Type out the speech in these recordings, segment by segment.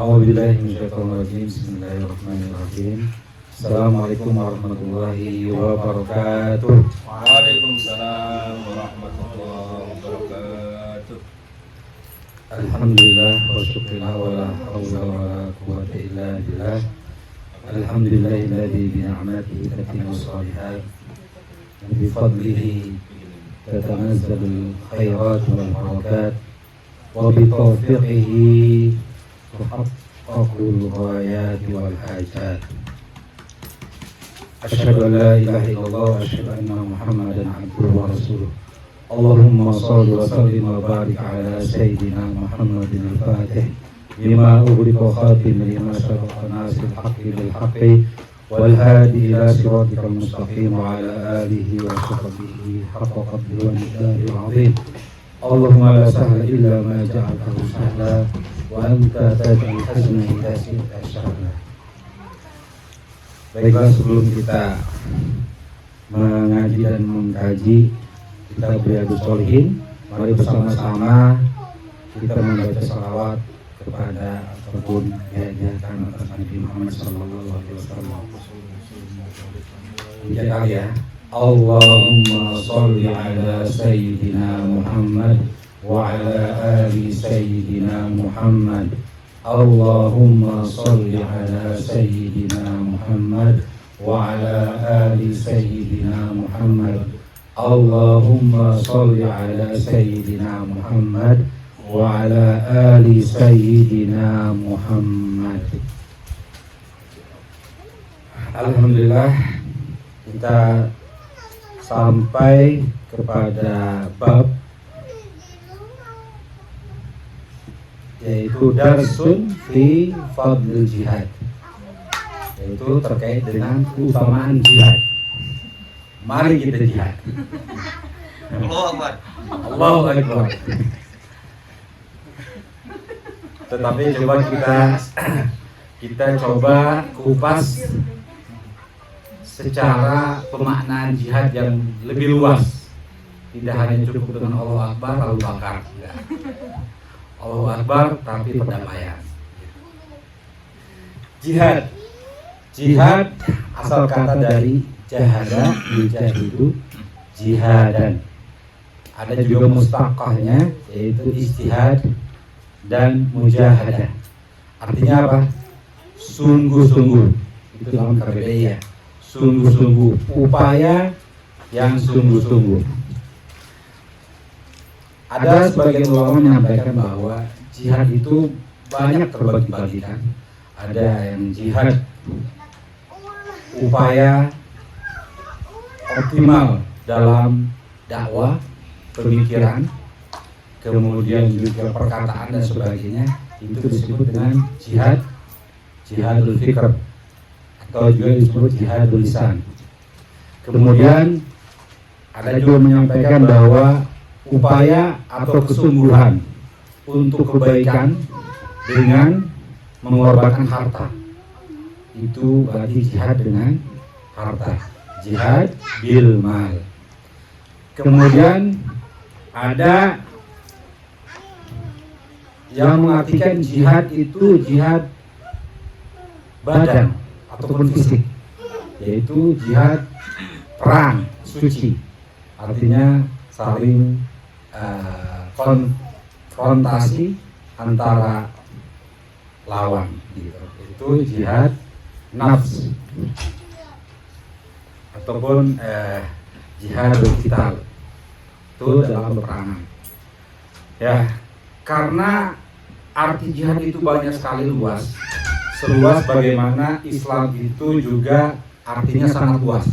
A'udzubillahiminasyaitonirrajim. Bismillahirrahmanirrahim. Assalamualaikum warahmatullahi wabarakatuh. Waalaikumsalam warahmatullahi wabarakatuh. Alhamdulillah wa syukrulillah wa la haula wa la quwwata illa billah. Alhamdulillahilladzi bi ni'matihi tatimmu shalihat wa bi fadlihi tatanazzalul khairat wal barakat wa bi tawfiqihi tuhaqqaqul ghayat wal hajat. Asyhadu an la ilaha illallah wa asyhadu anna Muhammadan abduhu wa rasuluh. Allahumma shalli wa sallim wa barik ala sayyidina Muhammadin al-Fatih lima ughliqa khatim lima sabaqa nasir haqqi bil haqqi wal hadi ila siratikal mustaqim wa ala alihi wa sahbihi haqqa qadrihi wa miqdarihi al-'azim. Allahumma la sahla illa ma ja'altahu sahla wa anta taj'al hazna idza syi'ta sahla. Baiklah, sebelum kita mengaji dan mengkaji, kita beriadu sholihin. Mari bersama-sama kita membaca salawat kepada ataupun diajarkan atas Nabi Muhammad Sallallahu Alaihi Wasallam. Ya, Allahumma sholli ala Sayyidina Muhammad wa ala ali Sayyidina Muhammad. Allahumma sholli ala Sayyidina Muhammad wa ala ali Sayyidina Muhammad. Allahumma sholli ala Sayyidina Muhammad wa ala ali Sayyidina Muhammad. Alhamdulillah, kita sampai kepada bab yaitu darsun fi fadl jihad, yaitu terkait dengan keutamaan jihad. Mari kita jihad. Allahu Akbar. Allahu Akbar. Tetapi coba kita coba kupas secara pemaknaan jihad yang lebih luas. Tidak hanya cukup dengan Allahu Akbar lalu bakar. Allahu Akbar tapi perdamaian. Jihad asal kata dari jahada, yujahidu, jihadan. Ada juga mustaqahnya yaitu istihad dan mujahadah. Artinya apa? Sungguh-sungguh. Itu dalam KBBI ya. Sungguh-sungguh, upaya yang sungguh-sungguh. Ada sebagian ulama menyampaikan bahwa jihad itu banyak terbagi-bagikan. Ada yang jihad upaya optimal dalam dakwah, pemikiran, kemudian juga perkataan dan sebagainya. Itu disebut dengan jihadul fikr, atau juga disebut jihadul lisan. Kemudian ada juga menyampaikan bahwa upaya atau kesungguhan untuk kebaikan dengan mengorbankan harta, itu berarti jihad dengan harta, jihad bil mal. Kemudian ada yang mengartikan jihad itu jihad badan ataupun fisik, yaitu jihad perang suci, artinya saling konfrontasi antara lawan, gitu. Itu jihad nafs ataupun jihad qital, itu dalam peperangan. Ya, karena arti jihad itu banyak sekali luas, seluas bagaimana Islam itu juga artinya sangat luas,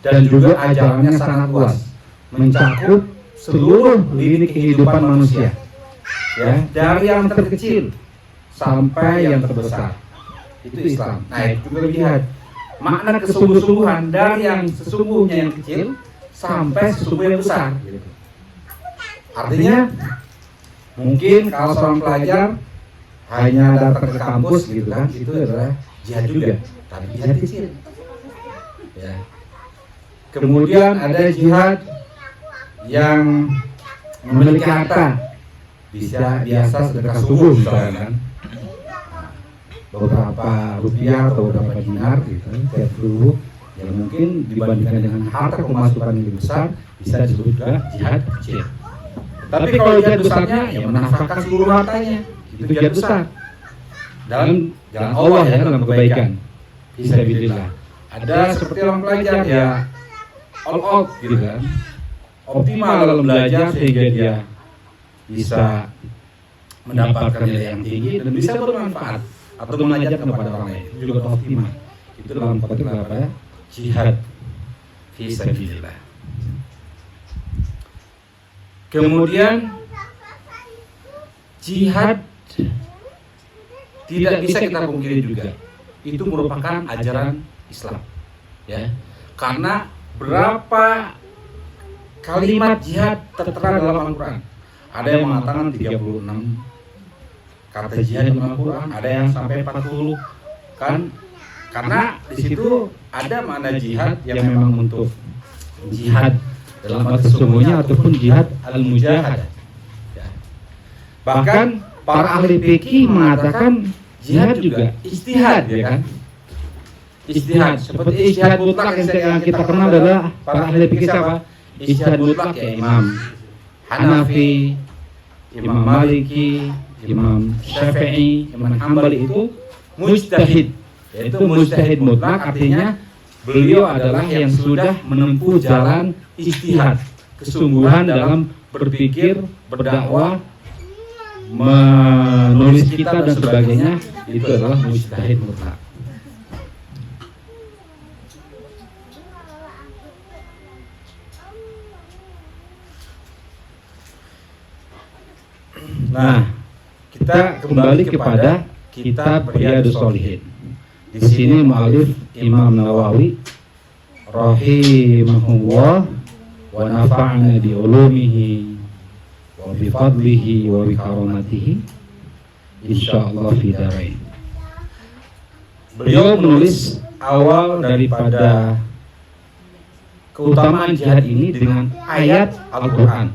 dan juga ajarannya sangat luas, mencakup seluruh lini kehidupan manusia, ya, dari yang terkecil sampai yang terbesar. Itu Islam. Nah, itu juga jihad. Makna kesungguh-sungguhan dari yang sesungguhnya yang kecil sampai sesungguhnya yang besar. Artinya, mungkin kalau seorang pelajar hanya datang ke kampus gitu kan, itu adalah jihad juga, tapi jihad kecil. Ya. Kemudian ada jihad yang memiliki harta, biasa sedekah subuh misalnya kan. beberapa rupiah atau beberapa dinar gitu tiap peluru, ya mungkin dibandingkan dengan harta pemasukan yang lebih besar bisa disebut juga jihad kecil. Tapi kalau jihad besarnya ya menafkahkan seluruh hartanya, itu jihad besar dalam jalan Allah ya, dalam kebaikan. Fisabilillah. Ada seperti orang pelajar ya all out gitu kan, optimal dalam belajar sehingga dia bisa mendapatkan nilai yang tinggi dan bisa bermanfaat atau mengajarkan kepada orang lain, itu juga optimal. Itu dalam konteks apa ya? Jihad fisabilillah. Kemudian jihad tidak bisa kita pungkiri juga, itu merupakan ajaran Islam, ya. Karena berapa kalimat jihad tertera dalam Al-Quran? Ada yang mengatakan 36 kata jihad dalam Al-Quran, ada yang sampai 40 kan? Karena di situ ada makna jihad yang memang untuk jihad dalam arti sesungguhnya ataupun jihad al-mujahadah. Ya. Bahkan para ahli fikih mengatakan jihad juga ijtihad, ya kan? Ijtihad seperti ijtihad mutlak yang kita kenal adalah para ahli fikih siapa? Ijtihad mutlak ya Imam Hanafi, Imam Maliki, Imam Syafi'i, Imam Hambali itu mujtahid. Yaitu mujtahid mutlak artinya beliau adalah yang sudah menempuh jalan ijtihad, kesungguhan dalam berpikir, berdakwah, menulis kitab dan sebagainya, itu adalah mujtahid mutlak. Nah, kita kembali kepada kitab Riyadhus Shalihin. Di sini mu'allif Imam Nawawi rahimahullah wa nafa'ana bi ulumihi wa bi fadlihi wa bi karamatihi insyaallah fi darain. Beliau menulis awal daripada keutamaan jihad ini dengan ayat Al-Qur'an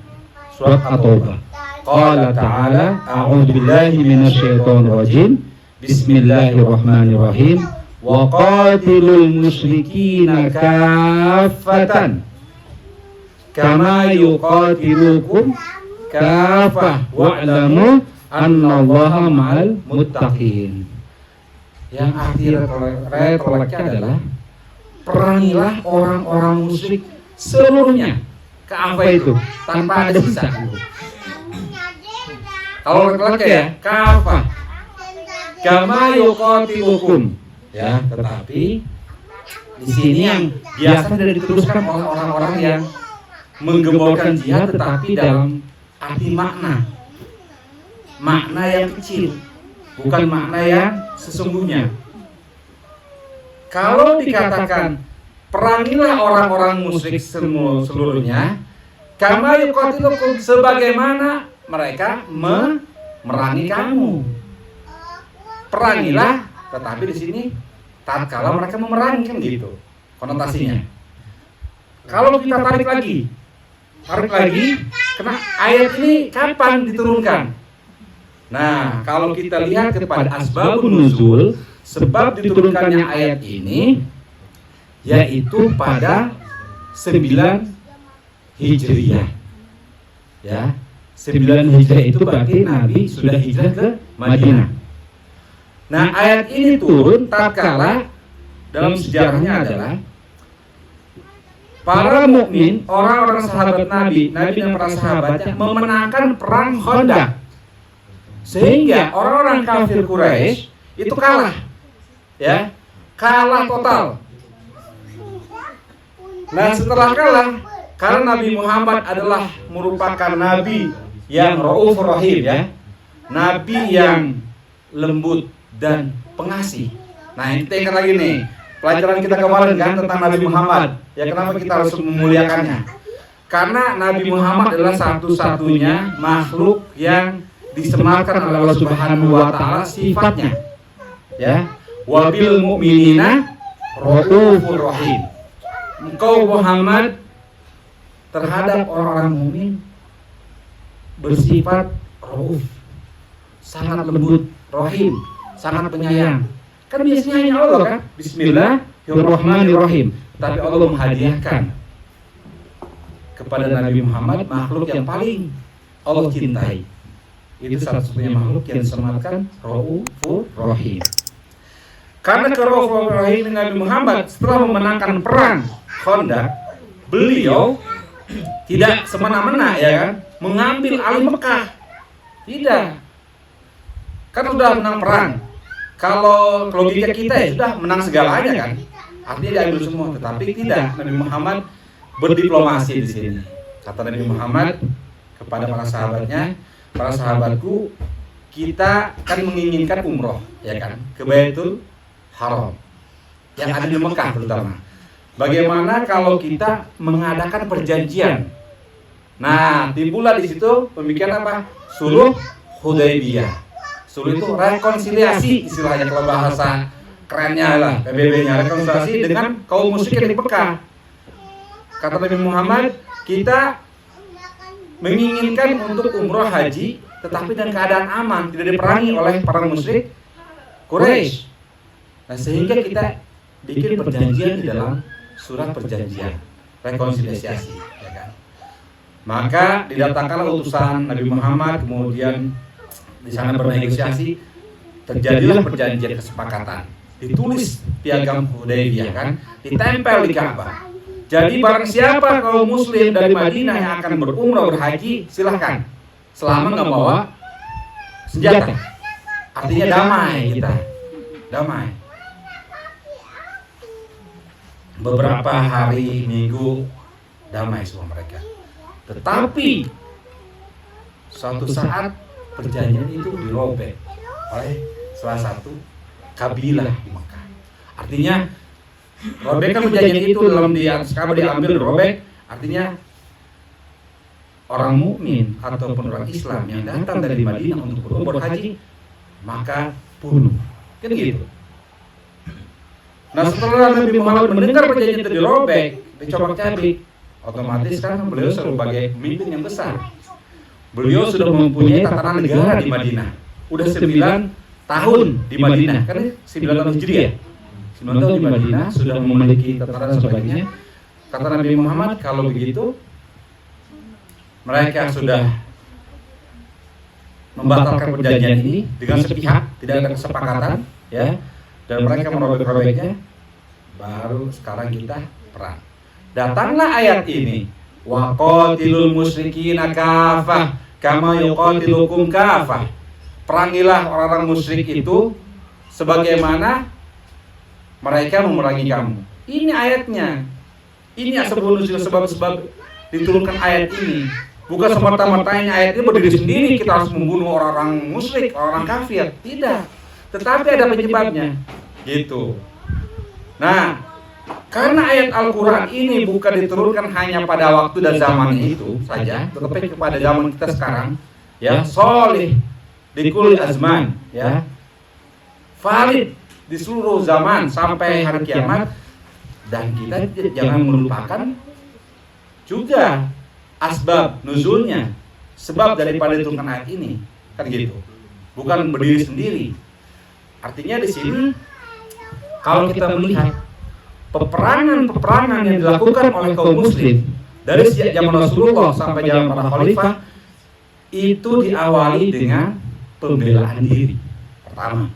surat At-Taubah. Qala ta'ala a'udzu billahi minasyaitonir rajim. Bismillahirrahmanirrahim. Wa qatilul musyrikina kaffatan kama yuqatilukum kaffah wa'lamu annallaha ma'al muttaqin. Yang arti retolaknya adalah perangilah orang-orang musyrik seluruhnya. Kafa itu tanpa ada sisa. Kalau retolaknya ya kafa kama yuqatilukum, ya, tetapi di sini yang biasa tidak diteruskan oleh orang-orang yang menggemborkan jihad tetapi dalam arti makna yang kecil, bukan makna yang sesungguhnya. Kalau dikatakan perangilah orang-orang musyrik seluruhnya, kama yuqatilukum, sebagaimana mereka memerangi kamu. Perangilah, tetapi di sini tatkala mereka memerangi, kan gitu konotasinya. Kalau kita tarik lagi, karena ayat ini kapan diturunkan? Nah, kalau kita lihat kepada asbabun nuzul, sebab diturunkannya ayat ini yaitu pada 9 Hijriyah. Ya, 9 Hijriyah itu berarti Nabi sudah hijrah ke Madinah. Nah, ayat ini turun tatkala dalam sejarahnya adalah para mukmin, orang-orang sahabat Nabi dan para sahabatnya memenangkan perang Khandaq. Sehingga orang-orang kafir Quraisy itu kalah. Ya, kalah total. Nah, setelah kalah, karena Nabi Muhammad adalah merupakan nabi yang Raufur Rahim, ya. Nabi yang lembut dan pengasih. Nah, ini ingat lagi nih pelajaran kita kemarin kan tentang Nabi Muhammad. Ya, kenapa kita harus memuliakannya? Karena Nabi Muhammad adalah satu-satunya makhluk yang disematkan oleh Allah Subhanahu wa taala sifatnya. Ya, wabil mu'minina raufur rahim. Engkau Muhammad terhadap orang-orang mukmin bersifat rauf, sangat lembut, rahim, sangat penyayang. Kan biasanya hanya Allah kan, Bismillahirrahmanirrahim. Tapi Allah menghadiahkan kepada Nabi Muhammad makhluk yang paling Allah cintai. Itu satu-satunya makhluk yang diselamatkan, Raufur Rahim. Karena Raufur Rahim Nabi Muhammad setelah memenangkan perang Khandaq, beliau tidak semena-mena ya kan, mengambil alih Mekah. Tidak. Kan sudah menang perang. Kalau logika kita ya sudah menang segalanya kan. Artinya diambil semua, tetapi tidak. Nabi Muhammad berdiplomasi di sini. Kata Nabi Muhammad kepada para sahabatnya, para sahabatku, kita kan menginginkan umroh, ya kan, ke Baitul Haram yang ada di Mekah terutama. Bagaimana kalau kita mengadakan perjanjian? Nah, timbullah di situ pemikiran apa? Suluh Hudaybiyah. Suluh itu rekonsiliasi istilahnya, kalau bahasa kerennya lah, PBB-nya, rekonsiliasi dengan kaum musyrik yang di Mekah. Kata Nabi Muhammad, kita menginginkan untuk umroh haji, tetapi dengan keadaan aman, tidak diperangi oleh para musyrik Quraisy. Nah, sehingga kita bikin perjanjian di dalam surat perjanjian, rekonsiliasi, ya kan? Maka didatangkanlah utusan Nabi Muhammad, kemudian di sana bernegosiasi, terjadilah perjanjian kesepakatan. Ditulis piagam Hudaybiyah kan, ditempel di Ka'bah. Jadi barang siapa kaum muslim dari Madinah yang akan berumrah berhaji, silahkan, selama nggak bawa senjata. Artinya damai kita, damai. Beberapa hari, minggu, damai semua mereka. Tetapi suatu saat perjanjian itu dirobek oleh salah satu kabilah di Mekah. Artinya robekan perjanjian itu dalam di atas Ka'bah diambil, robek, artinya orang mukmin ataupun orang Islam yang datang dari Madinah untuk berumrah haji, maka bunuh. Kan gitu. Nah, setelah Nabi Muhammad mendengar perjanjian itu dirobek, dicobak-cabik, otomatis kan beliau sebagai pemimpin yang besar. Beliau sudah mempunyai tatanan negara di Madinah. Udah 9 tahun di Madinah, kan 9 tahun Hijriah. 9 tahun di Madinah sudah memiliki tatanan sebagainya. Kata Nabi Muhammad, kalau begitu mereka sudah membatalkan perjanjian ini dengan sepihak, tidak ada kesepakatan, ya, dan mereka merobek-robeknya, baru sekarang kita perang. Datanglah ayat ini, wa qatilul musyrikina kafah kama yuqatilukum kafah. Perangilah orang-orang musyrik itu sebagaimana mereka memerangi kamu. Ini ayatnya. Ini sebab-sebab diturunkan ayat ini. Bukan semata-matanya ayat ini berdiri sendiri kita harus membunuh orang-orang musyrik, orang kafir. Tidak. Tetapi ada penyebabnya. Gitu. Nah, karena ayat Al-Quran ini bukan diturunkan hanya pada waktu dan zaman itu saja, tetapi kepada zaman kita sekarang, ya, solih di kulli azman, ya, valid di seluruh zaman sampai hari kiamat, dan kita jangan melupakan juga asbab nuzulnya, sebab daripada diturunkan ayat ini, kan gitu, bukan berdiri sendiri. Artinya di sini kalau kita melihat peperangan yang dilakukan oleh kaum muslim dari sejak zaman Rasulullah sampai zaman para khalifah itu diawali dengan pembelaan diri pertama,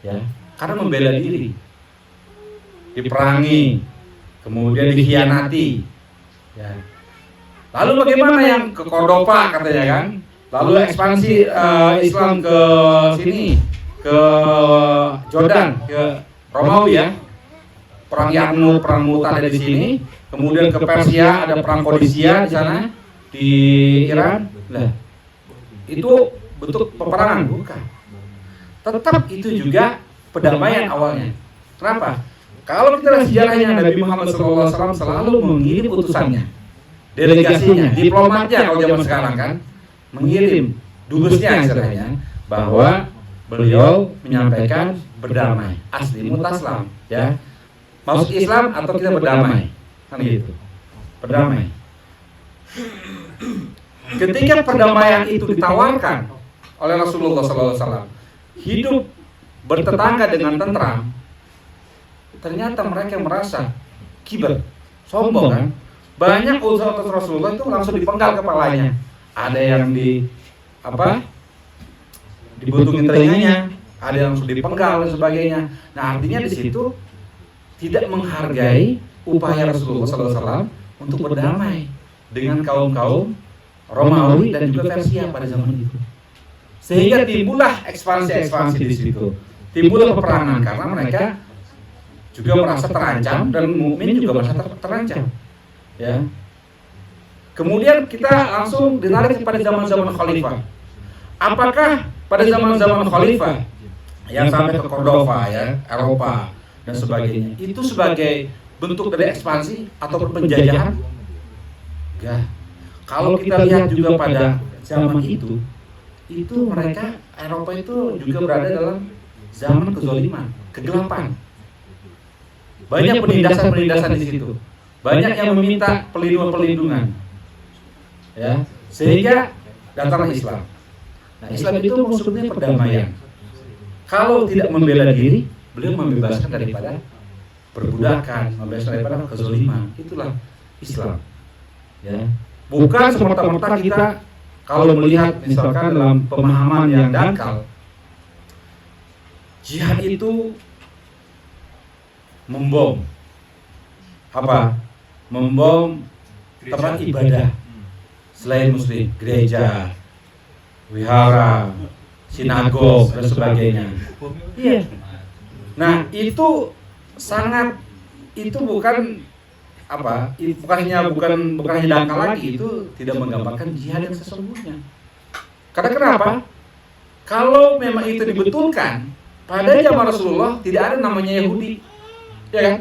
ya, karena membela diri, diperangi, kemudian dikhianati, ya. Lalu bagaimana yang ke Cordoba katanya kan, lalu ekspansi Islam ke sini, ke Jordan, ke Romawi, ya, perang Yarmouk, perang Mu'tah ada di sini, kemudian ke Persia ada perang Qadisiyah di sana, di Iran. Lah, itu bentuk peperangan bukan? Tetap itu juga perdamaian awalnya. Kenapa? Kalau kita lihat sejarahnya, Nabi Muhammad SAW selalu mengirim utusannya, delegasinya, diplomatnya kalau zaman sekarang kan, mengirim dubesnya istilahnya, bahwa beliau menyampaikan berdamai, asli mutaslam, ya, masuk Islam atau kita berdamai, kan gitu, berdamai. Ketika perdamaian itu ditawarkan oleh Rasulullah SAW, hidup bertetangga dengan tentram, ternyata mereka merasa kibar, sombong kan. Banyak utusan Rasulullah itu langsung dipenggal kepalanya. Ada yang dibuntukin telinganya, ada yang langsung dipenggal dan sebagainya. Nah, artinya di situ tidak menghargai upaya Rasulullah SAW untuk berdamai dengan kaum-kaum Romawi dan juga Persia pada zaman itu. Sehingga timbullah ekspansi di situ. Timbullah peperangan karena mereka juga merasa terancam dan mukmin juga merasa terancam. Ya. Kemudian kita langsung ditarik pada zaman-zaman khalifah. Apakah pada zaman-zaman khalifah yang sampai ke Cordova ya, Eropa dan sebagainya, itu sebagai bentuk dari ekspansi atau penjajahan? Ya. Kalau kita lihat juga pada zaman itu mereka Eropa itu juga berada dalam zaman kezaliman, kegelapan. Banyak penindasan di situ. Banyak yang meminta perlindungan. Ya, sehingga datanglah Islam. Nah, Islam itu maksudnya perdamaian. Kalau tidak membela diri, beliau membebaskan daripada perbudakan, membebaskan daripada kezaliman. Itulah Islam. Ya. Bukan semata-mata kita kalau melihat misalkan dalam pemahaman yang dangkal, jihad itu membom membom tempat ibadah selain muslim, gereja, wihara, sinagog dan sebagainya. Iya. Nah, itu bukan hanya dangkal lagi, itu tidak menggambarkan jihad yang sesungguhnya. Karena kenapa? Kalau memang itu dibetulkan, pada zaman Rasulullah tidak ada namanya Yahudi, ya kan?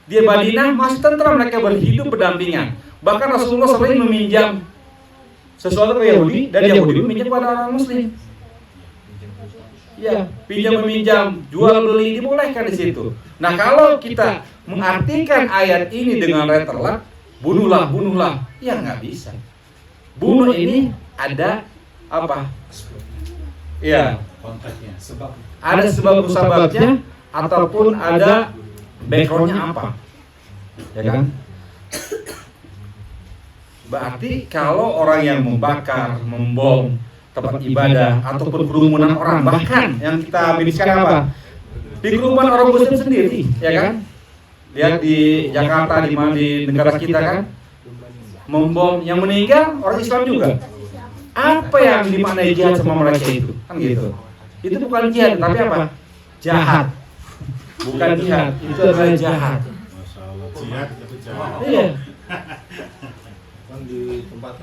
Di Madinah masih tentram, mereka berhidup berdampingan. Bahkan Rasulullah sering meminjam sesuatu ke Yahudi dan Yahudi meminjam kepada orang Muslim. Ya, pinjam-meminjam, jual beli dibolehkan di situ. Nah, kalau kita mengartikan ayat ini dengan letterlah, bunuhlah, ya nggak bisa. Bunuh ini ada apa? Ya, ada sebab-sebabnya ataupun ada backgroundnya apa, ya kan? Berarti kalau orang yang membakar, membom tempat ibadah ataupun kerumunan orang, bahkan yang kita miriskan apa? Di kerumunan orang Muslim sendiri, ya kan? Lihat di Jakarta, di negara kita kan, membom, yang meninggal orang Islam juga. Apa yang dimaknai jihad sama mereka itu? Kan gitu. Itu bukan jihad, tapi apa? Jahat. Bukan jihad, itu adalah jahat. Jihad itu jahat. Iya. Kan di tempat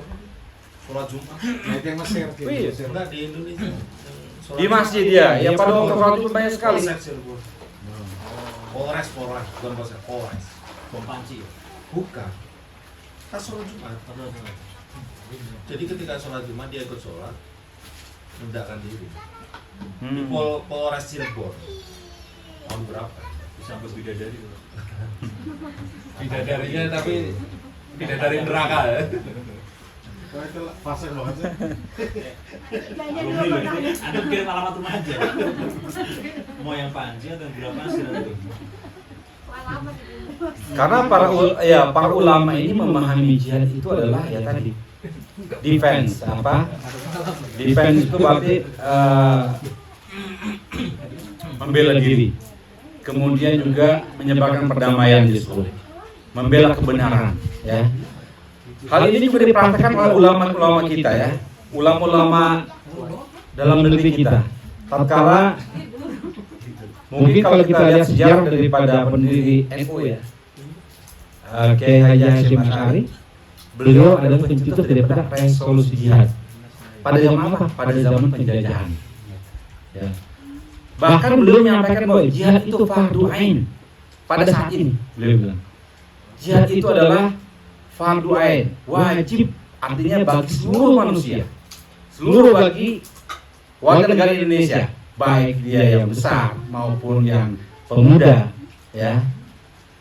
sholat Jumat, yang Mesir gitu. Iya. Enggak di Indonesia. Di masjid ya, yang pada waktu sholat itu banyak sekali. Polres, bukan Polres. Bom panci. Bukan. Kita sholat Jumat. Jadi ketika sholat Jumat dia ikut sholat, mendakkan diri. Di Polres Cirebon. Tahun berapa? Disambut bidadari. Bidadarinya tapi bidadari neraka ya. Wah, itu fase banget sih. Anda kirim alamat rumah aja. Mau yang panci atau gula pasir itu? Karena para ulama ini memahami jihad itu adalah ya tadi defense Defense itu berarti membela diri. Kemudian juga menyebarkan perdamaian di seluruh, membela kebenaran, ya. Hal ini juga dipraktekkan oleh ulama-ulama kita, ya, ulama-ulama dalam negeri kita. Tatkala mungkin kalau kita lihat sejarah daripada pendiri NU, ya, Kiai Haji Hasyim Asy'ari, beliau adalah pencetus daripada resolusi jihad. Pada zaman apa? Pada zaman penjajahan, ya. Bahkan beliau menyampaikan bahwa jihad itu fardu ain. Pada saat ini beliau bilang jihad itu adalah fardu ain, wajib, artinya bagi seluruh manusia, seluruh bagi warga negara Indonesia, baik dia yang besar maupun yang pemuda, ya,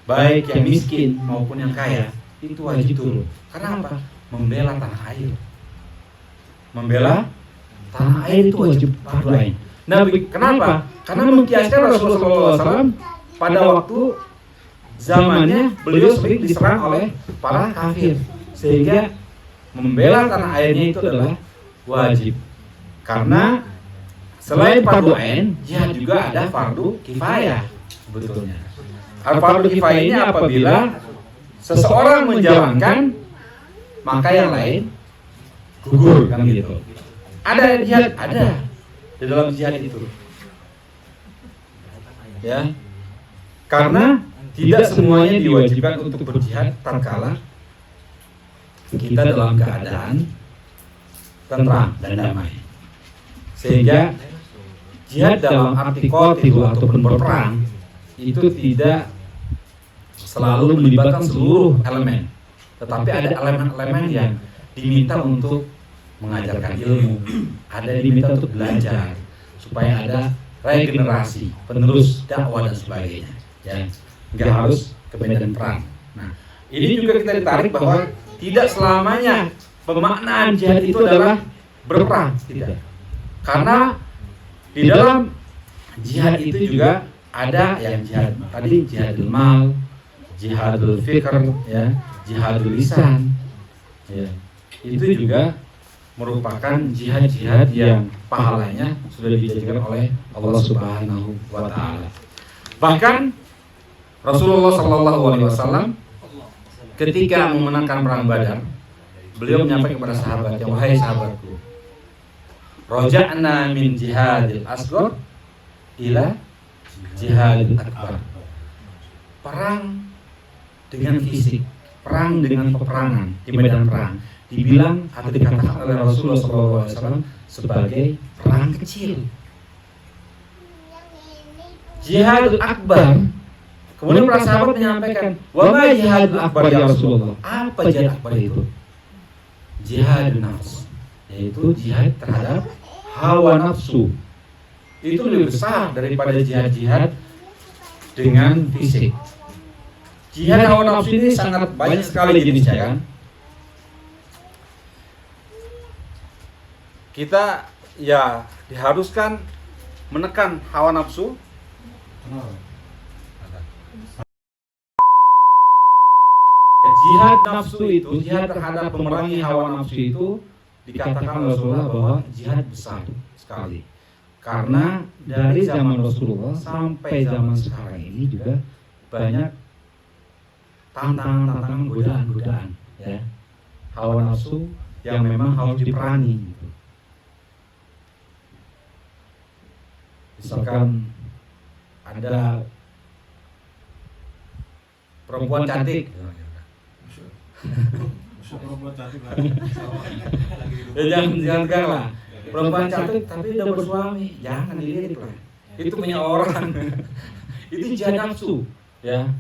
baik yang miskin maupun yang kaya, itu wajib turun. Karena apa? Membela tanah air. Membela tanah air itu wajib fardu ain. Nah, kenapa? Karena mengkiaskan Rasulullah SAW pada waktu zamannya beliau sering diserang oleh para kafir, sehingga membela tanah airnya itu adalah wajib. Karena selain fardu ain, jihad juga ada fardu kifayah sebetulnya. Fardu kifayah ini apabila seseorang menjalankan, maka yang lain gugur, kan gitu. Ada jihad, ada di dalam jihad itu. Ya. Karena tidak semuanya diwajibkan untuk berjihad tatkala kita dalam keadaan tentram dan damai. Sehingga jihad dalam arti qatil ataupun berperang itu tidak selalu melibatkan seluruh elemen, tetapi ada elemen-elemen yang diminta untuk mengajarkan ilmu, ada yang diminta untuk belajar supaya ada regenerasi, penerus dakwah dan sebagainya. Ya, nggak harus ke medan perang. Nah, ini juga kita ditarik bahwa tidak selamanya pemaknaan jihad itu adalah berperang, tidak. Karena di dalam jihad itu juga ada yang jihad tadi, jihadul mal, jihadul fikr, ya, jihadul lisan, ya. Itu juga merupakan jihad-jihad yang pahalanya sudah dijanjikan oleh Allah Subhanahu wa Ta'ala. Bahkan Rasulullah SAW ketika memenangkan perang Badar, beliau menyampaikan kepada sahabatnya, wahai sahabatku, roja'na min jihadil asghar ila jihadil akbar. Perang dengan fisik, perang dengan peperangan di medan perang dibilang atau dikatakan oleh Rasulullah SAW sebagai perang kecil. Jihadul akbar, kemudian para sahabat menyampaikan, wa ma jihadul akbar ya Rasulullah? Apa jihad akbar itu? Jihad nafs, yaitu jihad terhadap hawa nafsu. Itu lebih besar daripada jihad-jihad dengan fisik. Jihad hawa nafsu ini sangat banyak sekali jenisnya, kan? Kita ya diharuskan menekan hawa nafsu. Jihad nafsu itu, jihad terhadap memerangi hawa nafsu itu dikatakan Rasulullah bahwa jihad besar sekali. Karena dari zaman Rasulullah sampai zaman sekarang ini juga banyak tantangan-tantangan, godaan-godaan, ya, hawa nafsu yang memang harus diperangi. Gitu. Misalkan ada perempuan cantik, ya jangan lah. Perempuan cantik tapi udah bersuami, jangan dilirik lah. Itu punya orang. Itu jihad nafsu, ya,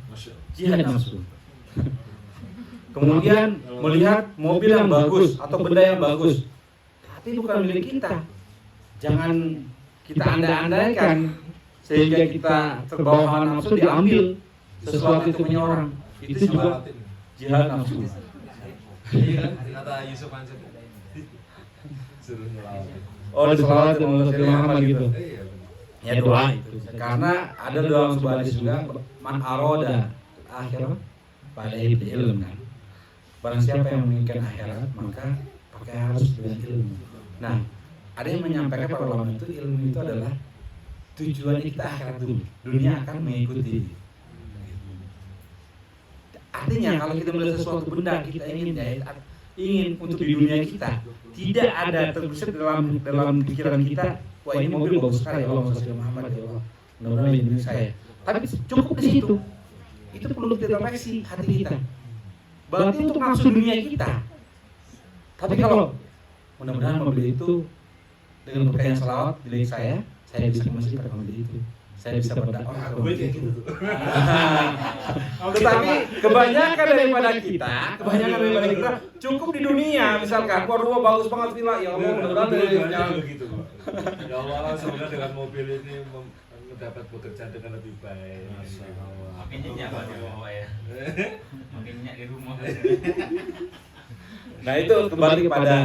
jihad nafsu. Kemudian melihat mobil yang bagus atau benda yang bagus, tapi bukan milik kita. Jangan kita andai-andaikan sehingga kita terbawa hawa nafsu diambil sesuatu itu punya orang. Itu juga jihad nafsu. Kata Yusuf Mansur suruh nyelawat. Oh, diselawat Muhammad gitu. Iya, Ya doa itu. Karena ada dalam sebuah hadis juga, man aroda akhirat pada ilmu, kan. Barang siapa yang menginginkan akhirat maka pakai harus dengan ilmu. Nah, ada yang menyampaikan para ulama itu ilmu itu adalah tujuannya kita akhirat dulu. Dunia akan mengikuti. Artinya kalau kita melihat sesuatu benda kita ingin untuk di dunia kita, tidak ada terbesit dalam pikiran kita, wah ini mobil bagus sekali, Allah Muhammad ya Allah, mudah-mudahan ini saya. Tapi cukup di situ. Itu perlu kita refleksi hati kita. Berarti untuk nafsu dunia kita. Tapi kalau mudah-mudahan mobil itu dengan berkaitan salawat di lirik saya bisa ke masjid pakai mobil itu. Saya bisa berdakwah ke mobil itu. Tetapi kebanyakan daripada kita cukup di dunia, misalkan wah rumah bagus banget villa, ya Allah mudah-mudahan jangan begitu, Pak. Ya Allah, semoga dengan mobil ini mendapat bekerja dengan lebih baik. Makin nyenyak Pak di rumah ya. Makin nyenyak di rumah. Nah itu kembali kepada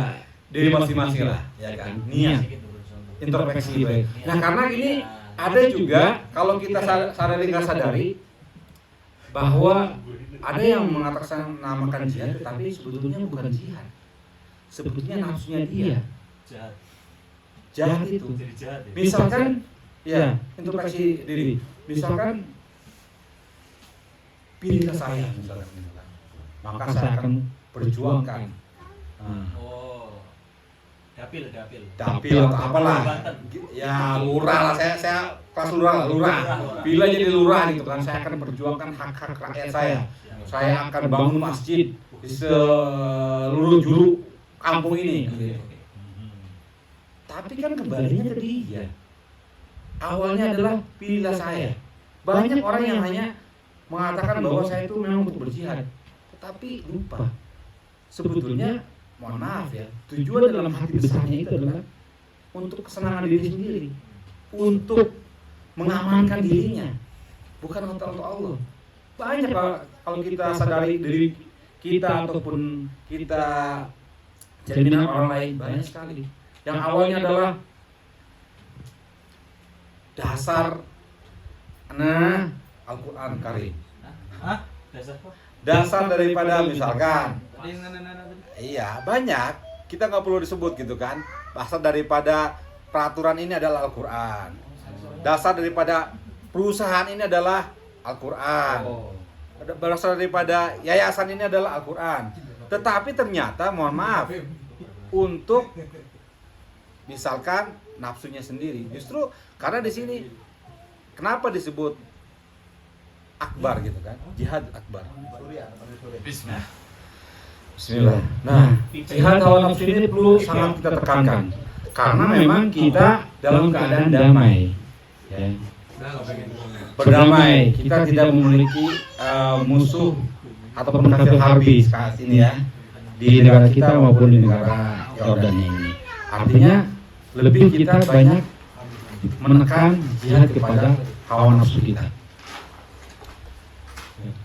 diri masing-masing lah, ya kan. Niat. introspeksi baik. Nah, karena ini ada juga kalau kita sadari nggak sadari bahwa ada yang mengatakan namakan jihad, tapi sebetulnya bukan jihad. Sebetulnya nafsunya dia. Jahat. Jahat itu. Jadi jahat ya. Misalkan, ya introspeksi diri. Misalkan pilihlah saya, misalkan. Maka saya akan perjuangkan. Oh. Dapil. Dapil atau apalah. Ya lurah lah, saya kelas lurah. Bila jadi lurah gitu kan, saya akan perjuangkan hak-hak rakyat saya. Saya akan bangun masjid di seluruh juru kampung ini. Tapi kan kembalinya ke dia. Awalnya adalah pilihlah saya. Banyak orang yang hanya mengatakan bahwa saya itu memang untuk berjihad, tetapi lupa. Sebetulnya, mohon maaf ya, tujuan dalam hati besarnya itu adalah untuk kesenangan diri sendiri, untuk mengamankan dirinya, bukan untuk Allah. Banyak kalau kita sadari diri kita ataupun kita jaminan orang lain, banyak sekali. Yang awalnya adalah dasar Al-Quran Karim. Hah? Dasar apa? Dasar daripada misalkan. Iya, banyak. Kita nggak perlu disebut gitu kan. Dasar daripada peraturan ini adalah Al-Quran. Dasar daripada perusahaan ini adalah Al-Quran. Dasar daripada yayasan ini adalah Al-Quran. Tetapi ternyata, mohon maaf, untuk misalkan nafsunya sendiri. Justru karena di sini kenapa disebut akbar gitu kan? Jihad akbar. Bismillah. Nah, jihad hawa nafsu ini perlu sangat kita tekankan karena memang kita dalam keadaan damai. Ya. Berdamai, kita tidak memiliki musuh ataupun kafir harbi saat ini ya di negara kita maupun di negara Yordania ini. Artinya lebih kita banyak menekan jihad kepada hawa nafsu kita.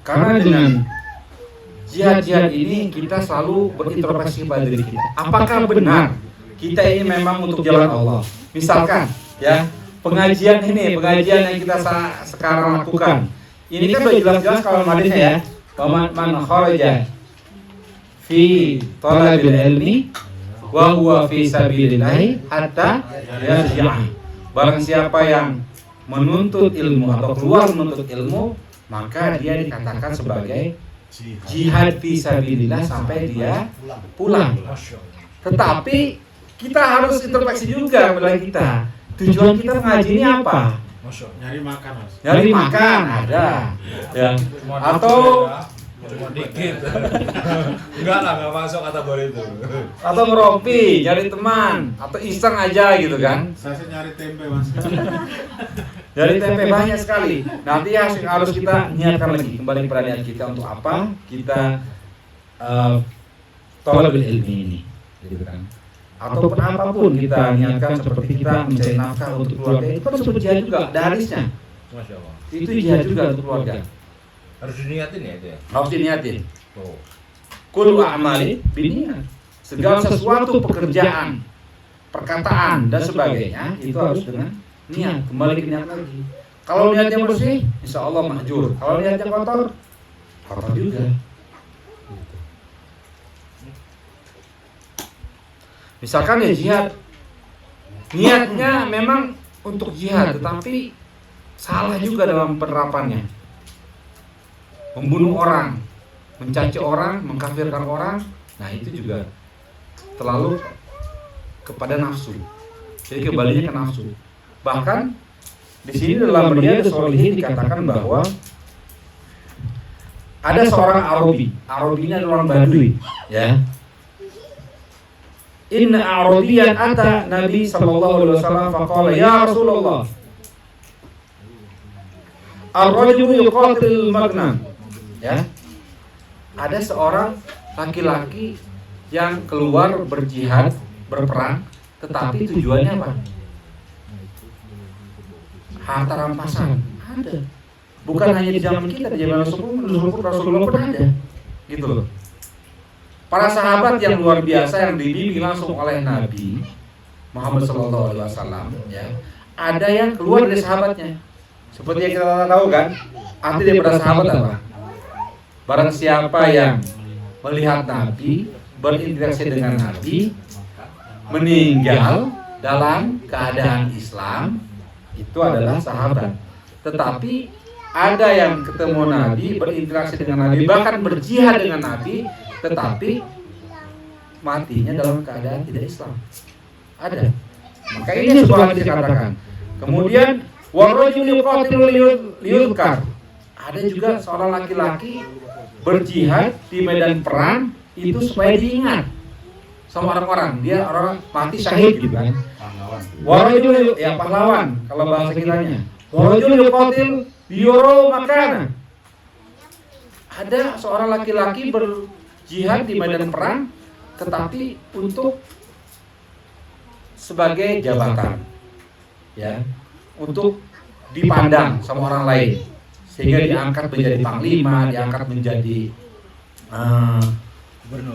Karena dengan jihad-jihad ini kita selalu berintrospeksi pada diri kita. Apakah benar kita ini memang untuk jalan Allah? Misalkan ya, pengajian yang kita sekarang lakukan. Ini kan sudah jelas-jelas kalau hadisnya ya. Man kharaja fi talabil ilmi wa huwa fi sabilillah hatta yarji'a. Barang siapa yang menuntut ilmu atau keluar menuntut ilmu, maka dia dikatakan sebagai jihad fi sabilillah sampai dia pulang. Tetapi kita harus introspeksi juga pada kita. Tujuan kita mengaji ini apa? Nyari makan, Mas. Nyari makan ada. Ya. Atau cuma dikit. Enggak lah, enggak masuk kategori itu. Atau ngeropi, nyari teman, atau iseng aja gitu kan. Saya sih nyari tempe, Mas. Dari tempe banyak sekali. Nanti harus kita niatkan lagi kembali kepada niat kita untuk apa? Kita thalabul ilmi ini, gitu kan. Ataupun apapun kita niatkan seperti kita mencari nafkah untuk keluarga itu kan disebut jihad juga, ada hadisnya. Masya Allah. Itu jihad juga untuk keluarga. Harus diniatin ya itu ya. Harus diniatin. Oh. Kullu a'mali binniyat. Segala sesuatu pekerjaan, perkataan dan sebagainya itu harus dengan niat. Kembali ke niat lagi. Kalau niatnya bersih, insya Allah mahjur. Kalau niatnya kotor, kotor juga. Misalkan ya jihad, niatnya memang untuk jihad, tetapi salah juga dalam penerapannya. Membunuh orang, mencaci orang, mengkafirkan orang, nah itu juga terlalu kepada nafsu. Jadi kembalinya ke nafsu. Bahkan di sini dalam Riyadhus Shalihin dikatakan bahwa ada seorang Arabi. Arabinya adalah orang Badui, ya. Inna Arabiyan ata Nabi sallallahu alaihi wasallam faqala ya Rasulullah ar-rajulu yuqatil maghnam. Ya. Ada seorang laki-laki yang keluar berjihad, berperang, tetapi tujuannya apa? Harta rampasan. Ada. Bukan hanya di zaman kita, di zaman Rasulullah pun ada. Gitu loh. Para sahabat yang luar biasa yang dibimbing langsung oleh Nabi Muhammad SAW, ya, ada yang keluar dari sahabatnya. Seperti yang kita tahu kan, arti daripada sahabat apa? Barang siapa yang melihat Nabi, berinteraksi dengan Nabi, meninggal dalam keadaan Islam, itu adalah sahabat. Tetapi ada yang ketemu Nabi, berinteraksi dengan Nabi, bahkan berjihad dengan Nabi, tetapi matinya dalam keadaan tidak Islam. Ada. Maka ini sebuah hadis dikatakan. Kemudian warajul yuqatilu liyudkar. Ada juga seorang laki-laki berjihad di medan perang itu supaya diingat sama orang-orang. Dia orang mati syahid gitu kan. Warajul ya pahlawan kalau bahasa kitanya. Warajul yuqatil liyuro makana. Ada seorang laki-laki berjihad di medan perang tetapi untuk sebagai jabatan, ya, untuk dipandang sama orang lain, sehingga diangkat menjadi panglima, diangkat menjadi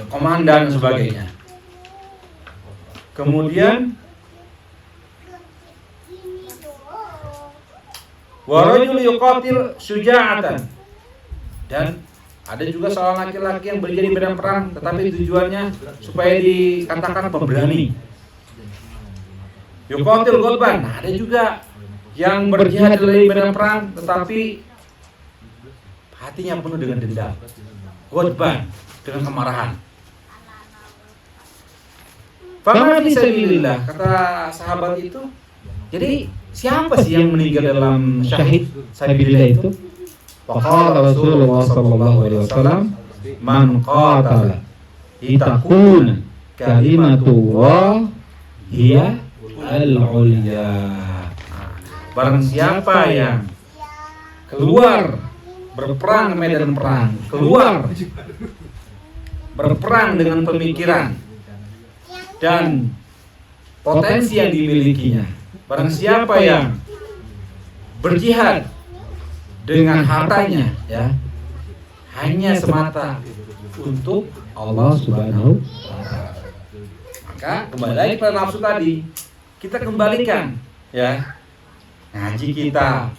komandan dan sebagainya. Kemudian warajul yuqatil syuja'atan, dan ada juga seorang laki-laki yang berjihad di medan perang, tetapi tujuannya supaya dikatakan pemberani. Yuqatil ghadban, ada juga yang berjihad di medan perang, tetapi hatinya penuh dengan dendam. Ghadban, dengan kemarahan. Fama fi sabilillah, kata sahabat itu. Jadi siapa sih yang meninggal dalam syahid sabilillah itu? Faqala Rasulullah sallallahu alaihi wasallam, man qatala litakuna kalimatullah hiya al-ulya. Barang siapa yang keluar berperang medan perang, keluar berperang dengan pemikiran dan potensi yang dimilikinya, barang siapa yang berjihad dengan hartanya, ya, hanya semata untuk Allah Subhanahu wa taala, maka kembali lagi pada nafsu tadi, kita kembalikan, ya, ngaji kita,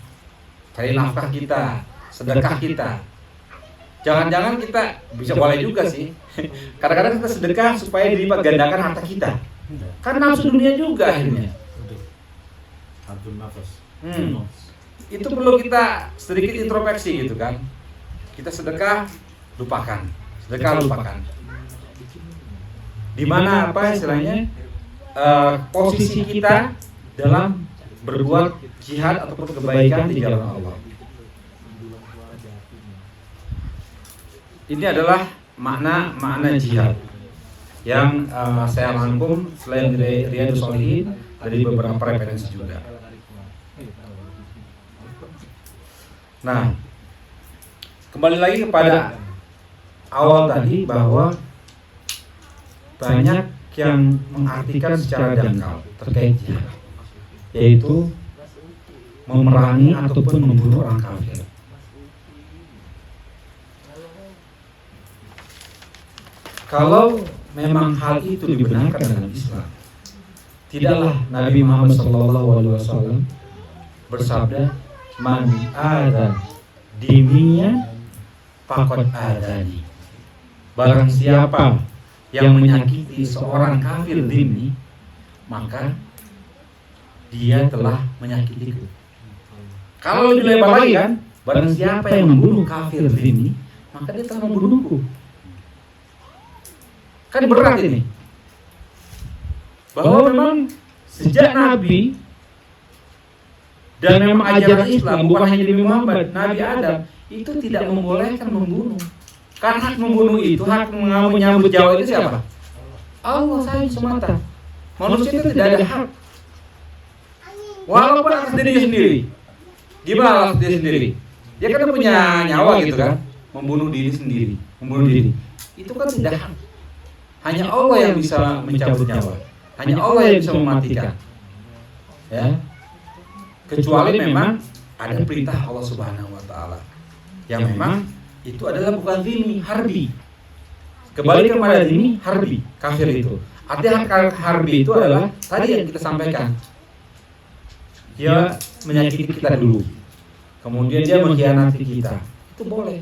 cari nafkah kita, sedekah kita. Jangan-jangan kita bisa boleh juga sih. Kadang-kadang kita sedekah supaya dilipat gandakan harta kita. Kan nafsu dunia juga akhirnya. Itu perlu kita sedikit introspeksi gitu kan. Kita sedekah, lupakan. Sedekah, lupakan. Di mana apa istilahnya? Posisi kita dalam berbuat jihad ataupun kebaikan di jalan Allah. Ini adalah makna jihad yang saya rangkum selain dari Riyadhus Shalihin dari beberapa referensi juga. Nah, kembali lagi kepada awal tadi bahwa banyak yang mengartikan secara dangkal terkait jihad, yaitu memerangi ataupun membunuh orang kafir. Kalau memang hal itu dibenarkan dalam Islam, tidaklah Nabi Muhammad SAW bersabda, "Man ada diminya faqad adani." Barang siapa yang menyakiti seorang kafir dhimmi, maka dia telah menyakitiku. Kalau lebih lebar lagi kan, barang siapa yang membunuh kafir dhimmi, maka dia telah membunuhku. Kan berat ini. Bahwa memang sejak Nabi dan memang ajaran Islam, bukan hanya Nabi Muhammad, Nabi Adam itu tidak membolehkan membunuh. Karena hak membunuh itu, hak menyambut nyawa itu siapa? Allah saja semata. Manusia itu tidak ada hak. Walaupun atas dirinya sendiri. Gimana atas diri sendiri? Dia kan punya nyawa gitu kan, membunuh diri sendiri, membunuh diri. Itu kan tidak hak. Hanya Allah yang bisa mencabut nyawa. Hanya Allah yang bisa mematikan. Ya. Kecuali memang ada perintah Allah Subhanahu wa taala. Yang memang itu adalah bukan dhimmi, harbi. Kembali kepada dhimmi, harbi, kafir itu. Artinya harbi itu adalah tadi yang kita sampaikan. Dia menyakiti kita dulu, kemudian dia mengkhianati kita. Itu boleh.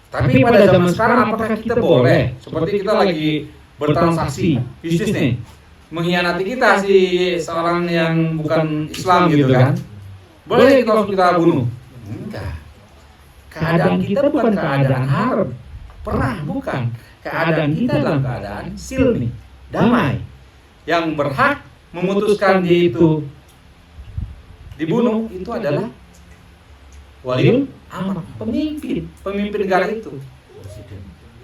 Tapi pada zaman sekarang apakah kita boleh? Seperti kita lagi bertransaksi bisnis nih, mengkhianati kita si seorang yang bukan Islam gitu kan? Boleh kita langsung kita bunuh? Enggak. Keadaan kita bukan keadaan harb, perang bukan. Keadaan kita dalam keadaan silmi, damai. Yang berhak memutuskan dia itu dibunuh itu adalah waliul amr, pemimpin negara itu,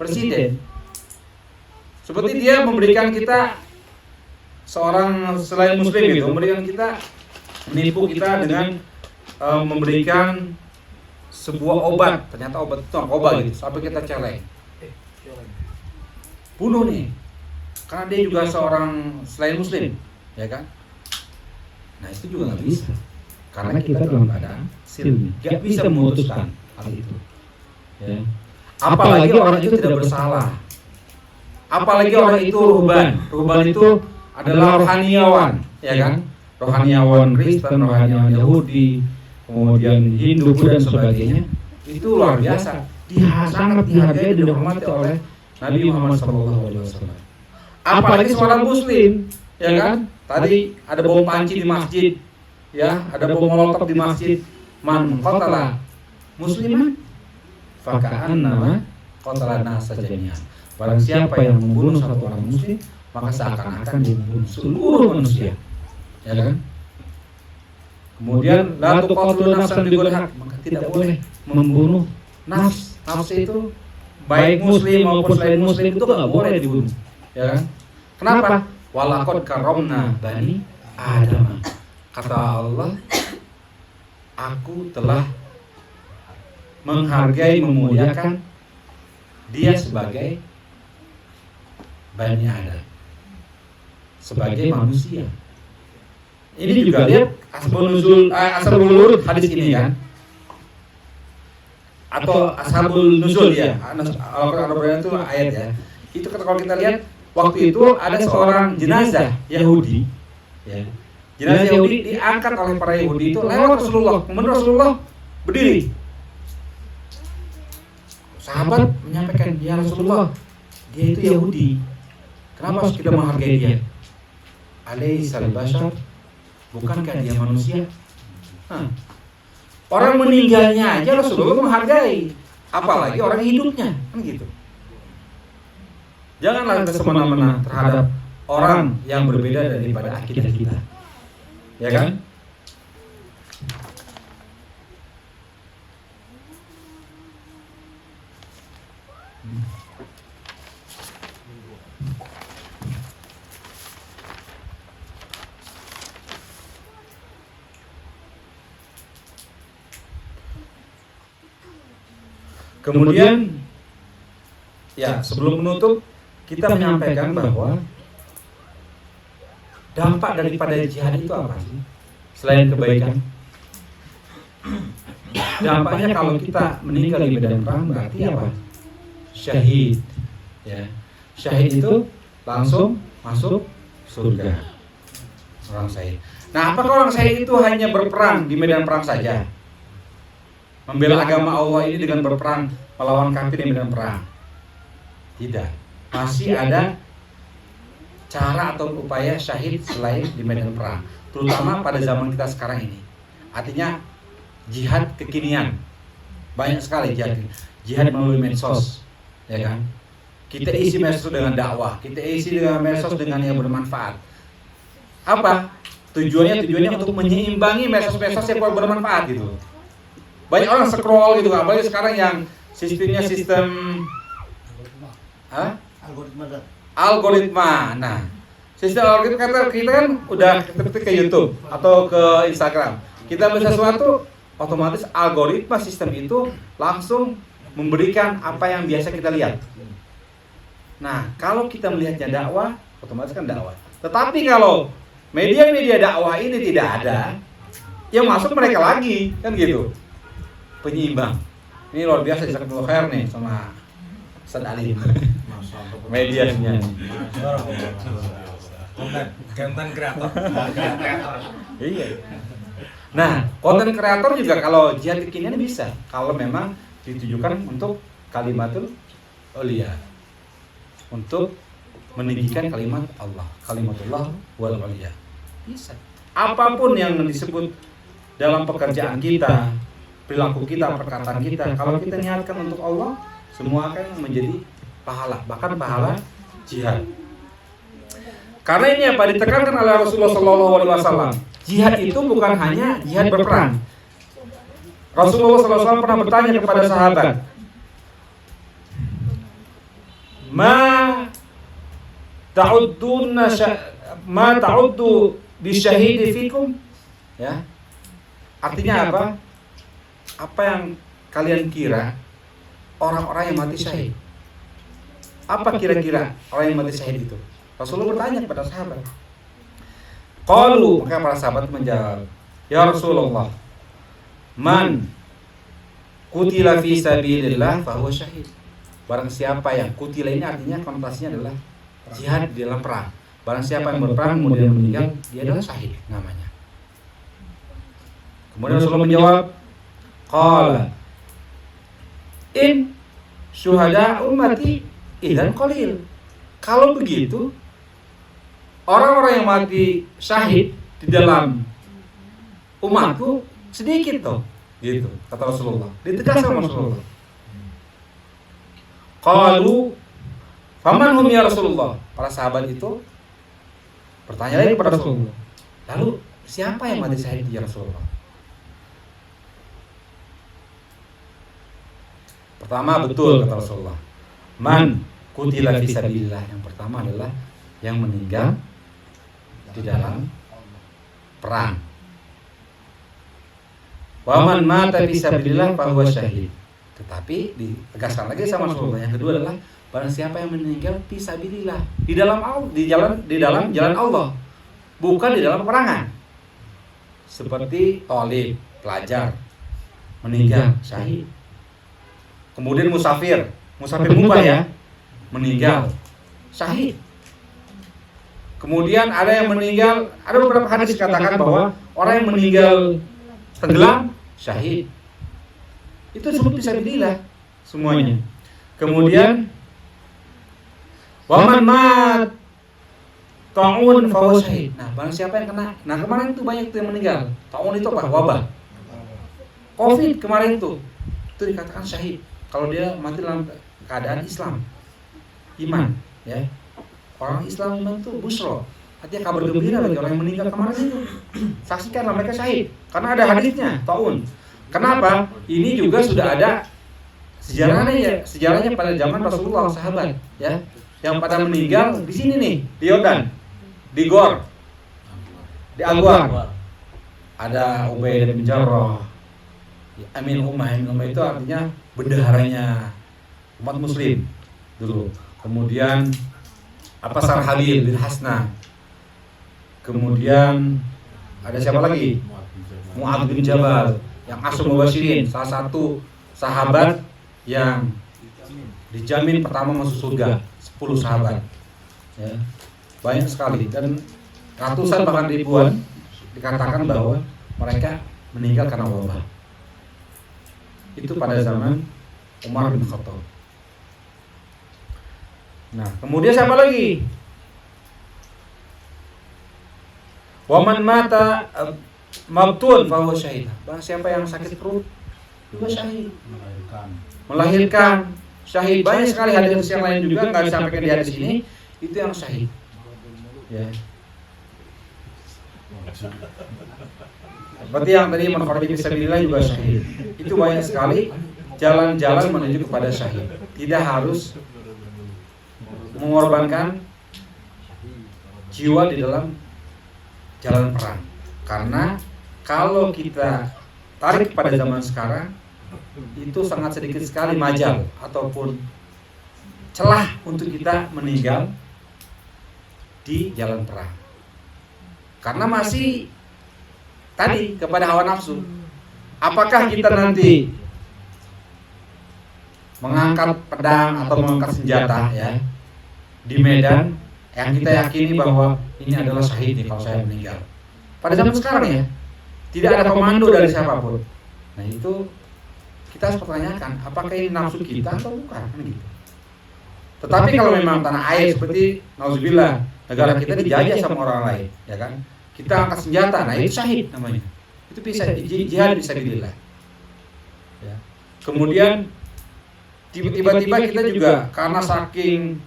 presiden. Seperti dia memberikan kita seorang selain muslim itu, memberikan kita, menipu kita dengan memberikan sebuah obat, ternyata obat itu narkoba gitu, sampai kita celeng, bunuh nih, karena dia juga seorang selain muslim, ya kan? Nah itu juga nggak bisa, karena kita dalam keadaan silmi, nggak bisa memutuskan hal itu. Ya. Apalagi orang itu tidak bersalah, apalagi orang itu ruhban itu adalah rohaniawan, ya kan? Rohaniawan Kristen, rohaniawan Yahudi, kemudian Hindu, Buddha dan sebagainya, itu luar biasa. Dia sangat dihargai dan dihormati oleh Nabi Muhammad SAW. Apalagi seorang Muslim, ya kan? Tadi ada bom panci di masjid, ya, ada bom molotov di masjid. Man qatala musliman faka'annama qatala nasa jami'an. Barang siapa yang membunuh satu orang muslim, maka seakan-akan dia membunuh seluruh manusia, ya kan? Kemudian la tuqatilu nafsan bighairi haq, maka tidak boleh membunuh nafs. Nafs itu baik muslim maupun selain muslim itu nggak boleh dibunuh, ya kan? Kenapa? Walaqad karramna bani Adam. Kata Allah, aku telah menghargai, memuliakan dia sebagai Bani Adam, sebagai manusia. Ini juga lihat asbabul nuzul hadis ini kan, atau ashabul nuzul ya, Al-Quran itu ayat ya. Itu kalau kita lihat waktu itu ada seorang jenazah Yahudi, ya. Jenazah Yahudi diangkat oleh para Yahudi itu lewat Rasulullah, kemudian Rasulullah berdiri. Sahabat menyampaikan, ya Rasulullah, dia itu Yahudi, kenapa harus kita menghargai dia? Alaisal bashar, bukankah dia manusia? Orang meninggalnya aja Rasulullah menghargai, apalagi orang hidupnya, kan gitu. Janganlah kita semena-mena terhadap orang yang berbeda daripada akidah kita, ya kan? Kemudian, ya sebelum menutup, kita menyampaikan bahwa dampak daripada jihad itu apa sih? Selain kebaikan, dampaknya kalau kita meninggal di medan perang berarti apa? Syahid, ya. Syahid itu langsung masuk surga. Orang syahid. Nah, apakah orang syahid itu hanya berperang di medan perang saja? Membela agama Allah ini dengan berperang melawan kafir di medan perang? Tidak. Masih ada cara atau upaya syahid selain di medan perang, terutama pada zaman kita sekarang ini. Artinya jihad kekinian banyak sekali, jihad melalui medsos, ya kan? Kita isi medsos dengan dakwah, kita isi dengan medsos dengan yang bermanfaat. Apa tujuannya? Tujuannya untuk menyeimbangi medsos-medsos yang bermanfaat gitu. Banyak orang scroll gitu, apalagi sekarang yang sistemnya sistem algoritma. Nah, sistem algoritma kita kan udah ketik ke YouTube atau ke Instagram. Kita beli sesuatu, otomatis algoritma sistem itu langsung memberikan apa yang biasa kita lihat. Nah, kalau kita melihatnya dakwah, otomatis kan dakwah. Tetapi kalau media-media dakwah ini tidak ada, yang masuk mereka lagi, kan gitu. Penyeimbang. Ini luar biasa, jazakumullah khair nih sama Ustaz Ali. medianya. Konten kreator. Iya. Nah, konten kreator juga kalau jihad kekinian bisa, kalau memang ditujukan untuk kalimatul ulia, untuk meninggikan kalimat Allah, kalimatullah wal ulia. Bisa. Apapun yang disebut dalam pekerjaan kita, perilaku kita, perkataan kita, kalau kita niatkan untuk Allah, semua akan menjadi pahala, bahkan pahala jihad. Karena ini apa ditekankan oleh Rasulullah SAW. Jihad itu bukan hanya jihad berperang. Rasulullah SAW pernah bertanya kepada sahabat, ma ta'uddu bisyahidi fikum? Ya. Artinya apa? Apa yang kalian kira orang-orang yang mati syahid? Apa kira-kira orang yang mati syahid itu? Rasulullah bertanya kepada sahabat. Qalu, maka para sahabat menjawab, ya Rasulullah, man kutila fi sabilillah fahuwa syahid. Barang siapa yang kutila ini artinya konotasinya adalah jihad di dalam perang. Barang siapa yang berperang kemudian meninggal, dia adalah syahid namanya. Kemudian Rasulullah menjawab, qala in syuhada ummati idzan qalil. Kalau begitu, orang-orang yang mati syahid di dalam umatku sedikit toh, gitu kata Rasulullah. Ditegaskan sama Rasulullah. Qalu faman hum ya Rasulullah? Para sahabat itu bertanya lagi kepada Rasulullah. Lalu siapa yang mati syahid ya Rasulullah? Pertama betul kata Rasulullah. Man kutila fi sabilillah. Yang pertama adalah yang meninggal di dalam perang. Wa man mata fi sabilillah fa huwa syahid. Tetapi ditegaskan lagi sama Rasulullah. Yang kedua adalah barang siapa yang meninggal fi sabilillah, di dalam jalan Allah, bukan di dalam peperangan. Seperti thalib, pelajar meninggal syahid. Kemudian musafir mubah ya, meninggal syahid. Kemudian ada yang meninggal, ada beberapa hadis dikatakan bahwa orang yang meninggal tenggelam syahid. Itu disebut fisabilillah semuanya. Kemudian waman mat ta'un fa huwa syahid. Nah, barang siapa yang kena. Nah, kemarin itu banyak tuh yang meninggal. Ta'un itu apa? Wabah. Covid kemarin itu dikatakan syahid. Kalau dia mati dalam keadaan Islam, iman, ya. Orang Islam iman itu busro, artinya kabar gembira bagi orang yang meninggal kemarin itu. Saksikanlah mereka syahid, karena ada hadisnya, taun. Kenapa? Ini juga sudah ada sejarahnya pada zaman Rasulullah sahabat, ya, yang pada meninggal di sini nih, di Yordan, di Gor, di Agwar. Ada Ubaidah bin Jarrah, Amin Ummah itu artinya bendaharanya umat muslim dulu. Kemudian Sarhabil bin Hasna. Kemudian ada siapa lagi? Mu'adz bin Jabal yang Asyarul Mubasysyirin, salah satu sahabat yang dijamin pertama masuk surga, 10 sahabat. Ya. Banyak sekali dan ratusan bahkan ribuan dikatakan bahwa mereka meninggal karena wabah. Itu pada zaman Umar bin Khattab. Nah, kemudian siapa lagi? Waman mata mabtun fa huwa syahid. Barang siapa yang sakit perut juga syahid. Melahirkan syahid. Banyak sekali hadis yang lain juga enggak disampaikan di hadis ini, itu yang syahid. Ya. Seperti yang tadi man kharaj fi sabilillah juga syahid. Itu banyak sekali jalan-jalan menuju kepada syahid. Tidak harus mengorbankan jiwa di dalam jalan perang. Karena kalau kita tarik pada zaman sekarang, itu sangat sedikit sekali majal ataupun celah untuk kita meninggal di jalan perang. Karena masih tadi kepada hawa nafsu. Apakah kita nanti mengangkat pedang atau mengangkat senjata ya di medan yang kita yakini bahwa ini adalah syahid nih kalau saya meninggal. Pada zaman sekarang ya, tidak ada komando dari siapapun. Nah itu kita harus pertanyakan, apakah ini nafsu kita atau bukan? Kan gitu. Tetapi kalau memang tanah air seperti nauzubillah, negara kita dijajah sama orang lain, ya kan? Kita angkat senjata, nah itu syahid namanya. Itu bisa jihad fisabilillah. Ya. Kemudian tiba-tiba kita juga karena saking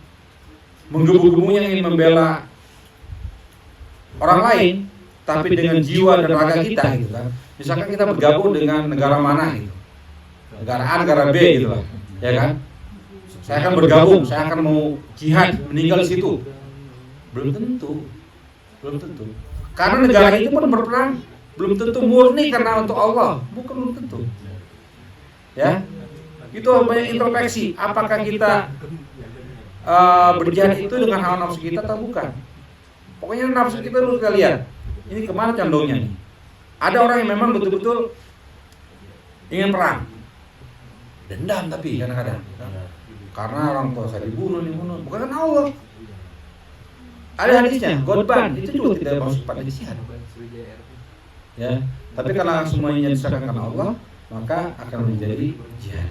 menggebu-gebunya ingin membela orang lain, tapi dengan jiwa dan raga kita gitu kan. Misalkan kita bergabung dengan negara mana gitu, negara A, negara B gitu lah, ya kan. Saya akan bergabung, saya akan mau jihad, meninggal di situ. Belum tentu. Karena negara itu pun berperang, belum tentu murni karena untuk Allah, belum tentu. Ya, itu banyak introspeksi. Apakah kita berjihad itu dengan hawa nafsu kita atau bukan? Pokoknya nafsu kita dulu kita lihat. Ini kemana condongnya nih? Ada orang yang memang betul-betul ingin perang, dendam tapi kadang-kadang karena orang tua saya dibunuh, bukan karena Allah. Ada hadisnya, Godban itu juga tidak masuk pada jihad. Ya, tapi karena semuanya diserahkan karena Allah, maka akan menjadi jihad.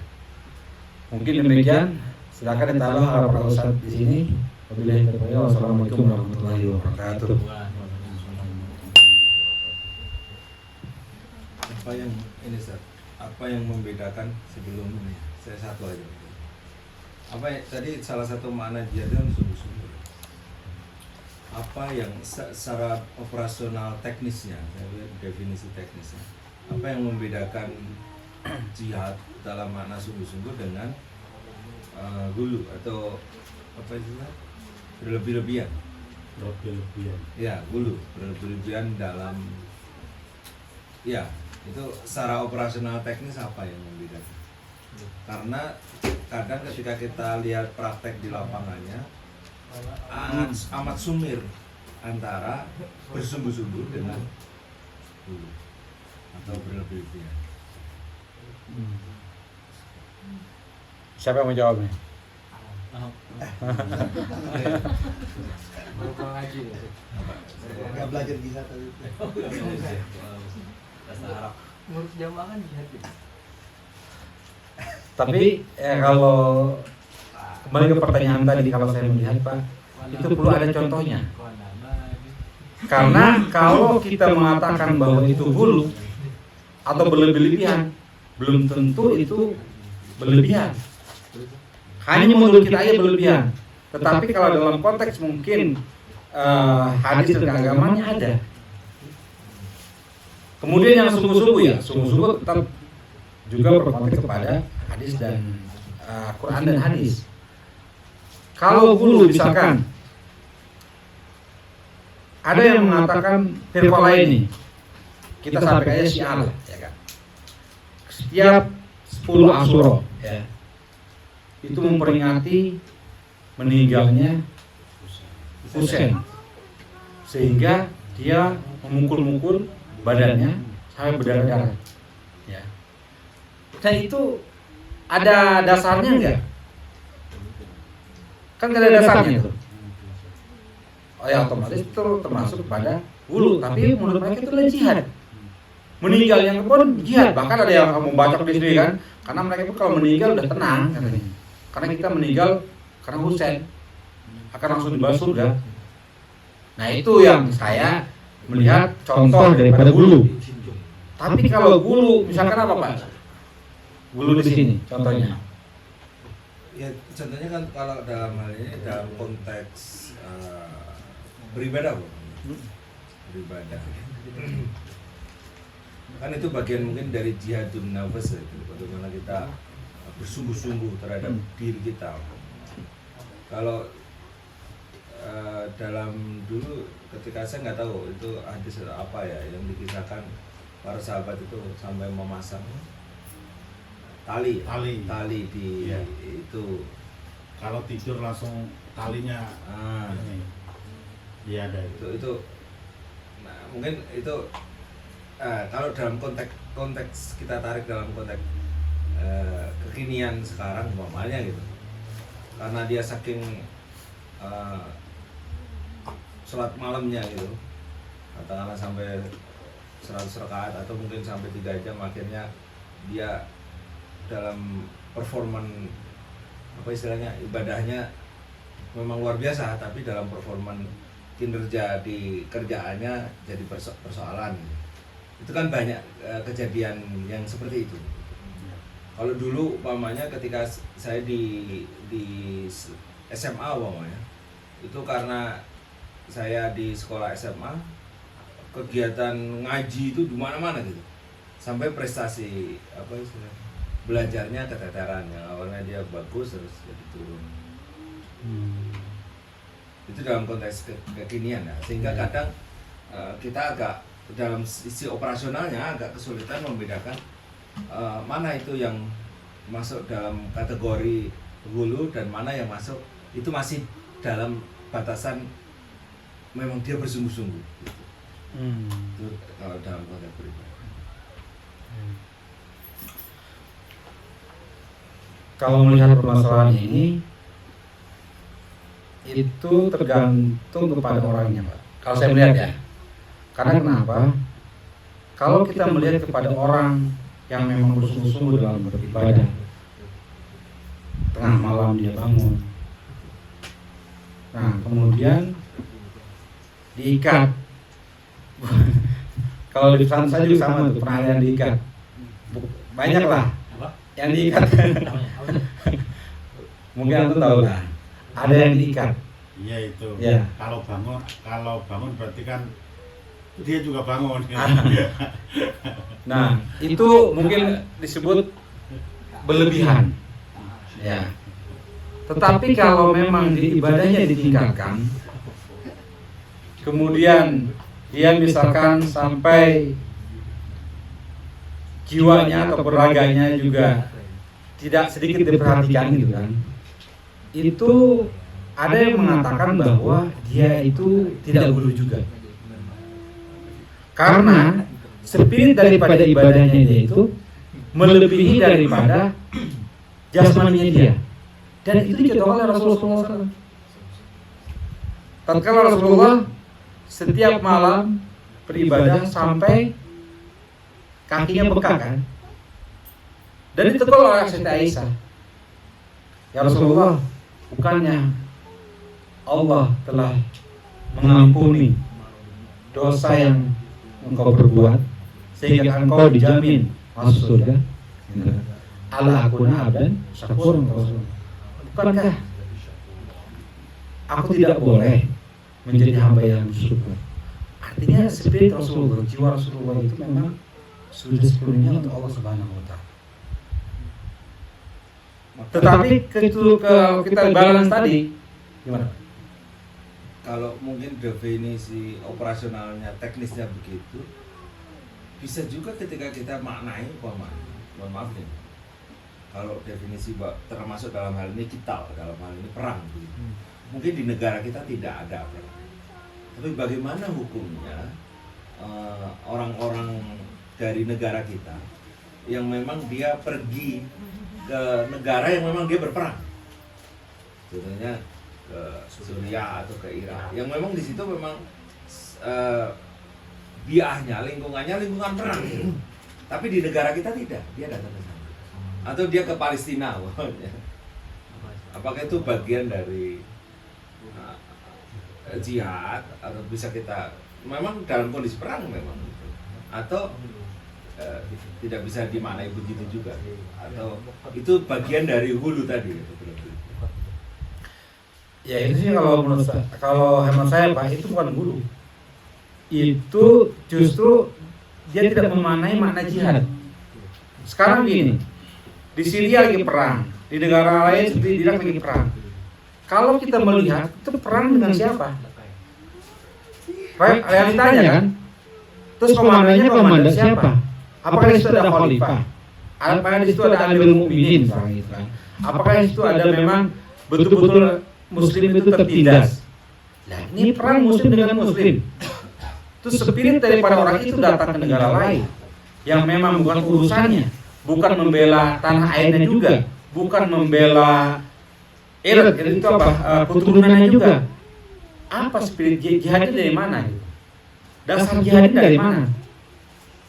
Mungkin demikian. Silakan ditambah para ustaz di sini. Wabillahi taufiq. Wassalamualaikum warahmatullahi wabarakatuh. Apa yang membedakan sebelum ini? Saya satu aja. Tadi salah satu makna jihad itu sungguh-sungguh. Apa yang secara operasional teknisnya, definisi teknisnya, apa yang membedakan jihad dalam makna sungguh-sungguh dengan gulu atau apa istilahnya berlebih-lebihan? Ya, gulu berlebih-lebihan dalam ya itu secara operasional teknis apa yang membedakan? Karena kadang ketika kita lihat praktek di lapangannya amat sumir antara bersungguh-sungguh dengan gulu atau berlebih-lebihan. Siapa yang mau jawab nih? Nggak belajar jihad tadi. Ngurus jamaah kan jihad gitu. Tapi kalau kembali ke pertanyaan tadi, kalau saya melihat Pak, itu perlu ada contohnya. Karena kalau kita mengatakan bahwa itu hulu atau berlebih-lebihan, belum tentu itu berlebihan. Hanya menurut kita aja berlebihan. Tetapi kalau dalam konteks mungkin hadis dan keagamannya ada. Kemudian yang sungguh-sungguh ya, sungguh-sungguh tetap juga berkonteks kepada hadis dan Quran dan hadis. Kalau gulu misalkan ada yang mengatakan firqah lain nih, kita sampai aja Syiah lah, ya kan. Setiap 10 Asyura ya, itu memperingati meninggalnya Husain, sehingga dia memukul-mukul badannya sampai berdarah-darah. Ya. Dan itu ada dasarnya enggak? Kan nggak ada dasarnya tuh. Oh ya, otomatis itu termasuk pada hulu, tapi menurut mereka itu adalah jihad. Meninggal yang pun jihad, bahkan ada yang membacok di sini kan, karena mereka pun kalau meninggal udah tenang katanya. Karena kita meninggal karena Husain akan langsung dibalas surga. Nah itu yang saya melihat contoh daripada gulu. Tapi kalau gulu misalkan apa Pak? Gulu di sini contohnya. Ya contohnya kan kalau dalam hal ini dalam konteks beribadah, beribadah. Kan itu bagian mungkin dari jihadun nafas itu, bagaimana kita bersungguh-sungguh terhadap diri kita. Kalau dalam dulu ketika saya nggak tahu itu hadis apa ya yang dikisahkan para sahabat itu sampai memasang tali di ya. itu Kalau tidur langsung talinya ini. Iya ada itu nah mungkin itu kalau dalam konteks kita tarik dalam konteks kekinian sekarang umpamanya gitu, karena dia saking sholat malamnya gitu, katakanlah sampai 100 rakaat atau mungkin sampai 3 jam, akhirnya dia dalam performan apa istilahnya, ibadahnya memang luar biasa, tapi dalam performan kinerja di kerjaannya jadi persoalan. Itu kan banyak kejadian yang seperti itu. Kalau dulu umpamanya ketika saya di SMA umpamanya, itu karena saya di sekolah SMA, kegiatan ngaji itu di mana-mana gitu. Sampai prestasi apa istilahnya, belajarnya keteteran, yang awalnya dia bagus terus jadi turun. Itu dalam konteks kekinian ya. Sehingga kadang kita agak dalam sisi operasionalnya agak kesulitan membedakan mana itu yang masuk dalam kategori hulu dan mana yang masuk itu masih dalam batasan memang dia bersungguh-sungguh gitu. Itu kalau dalam konteks pribadi. Kalau melihat permasalahan ini itu tergantung kepada orangnya, Pak. Kalau saya melihat ya, karena kenapa? Kalau kita melihat kepada orang yang memang bersungguh-sungguh dalam beribadah, tengah malam dia bangun, nah kemudian diikat. Kalau di pesantren saya juga sama tuh, pernah ada yang diikat, banyak lah yang diikat. Mungkin antum tahu lah, ada yang diikat. Iya itu. Ya. Kalau bangun berarti kan dia juga bangun. Nah, itu mungkin disebut berlebihan. Ya. Tetapi kalau memang di ibadahnya ditingkatkan, kemudian dia misalkan sampai jiwanya atau raganya juga tidak sedikit diperhatikan gitu kan, itu ada yang mengatakan bahwa dia itu tidak guru juga, karena spirit daripada ibadahnya dia itu melebihi daripada jasmaninya dia, dan itu dicontohkan oleh Rasulullah SAW. Tatkala Rasulullah setiap malam beribadah sampai kakinya bengkak kan, dan ditegur oleh Siti Aisyah, ya Rasulullah, bukannya Allah telah mengampuni dosa yang engkau berbuat sehingga engkau dijamin masuk surga? Ala akuna abdan syakur, bukankah aku tidak boleh menjadi hamba yang bersyukur? Artinya spirit Rasulullah, jiwa Rasulullah itu memang sudah sepenuhnya untuk Allah Subhanahu wa Ta'ala. Tetapi kalau kita balance tadi gimana? Kalau mungkin definisi operasionalnya, teknisnya begitu, bisa juga ketika kita maknai umpamanya, mohon maaf nih, kalau definisi termasuk dalam hal ini kita, dalam hal ini perang gitu. Mungkin di negara kita tidak ada perang, tapi bagaimana hukumnya orang-orang dari negara kita yang memang dia pergi ke negara yang memang dia berperang, contohnya ke Suriah atau ke Irak, yang memang di situ memang biahnya, lingkungannya lingkungan perang gitu. Tapi di negara kita tidak, dia datang ke sana. Atau dia ke Palestina, apakah itu bagian dari jihad, atau bisa kita memang dalam kondisi perang memang, atau tidak bisa dimaknai begitu juga, atau itu bagian dari hulu tadi? Ya itu sih kalau hemat saya Pak, itu bukan hulu, itu justru dia tidak memaknai makna jihad. Sekarang gini, di Syria lagi perang, di negara lain seperti Irak lagi perang. Kalau kita melihat itu perang dengan siapa? Realitanya kan? Terus komandannya siapa? Apakah di situ ada khalifah? Apakah di situ ada Amirul Mukminin gitu kan? Apakah di situ ada memang betul-betul Muslim itu tertindas? Nah, ini perang Muslim dengan Muslim. Terus spirit daripada orang itu datang ke negara lain yang memang bukan urusannya, bukan membela tanah airnya juga, bukan membela itu apa? Keturunannya juga. Apa spirit jihad itu dari mana? Dasar jihad itu dari mana?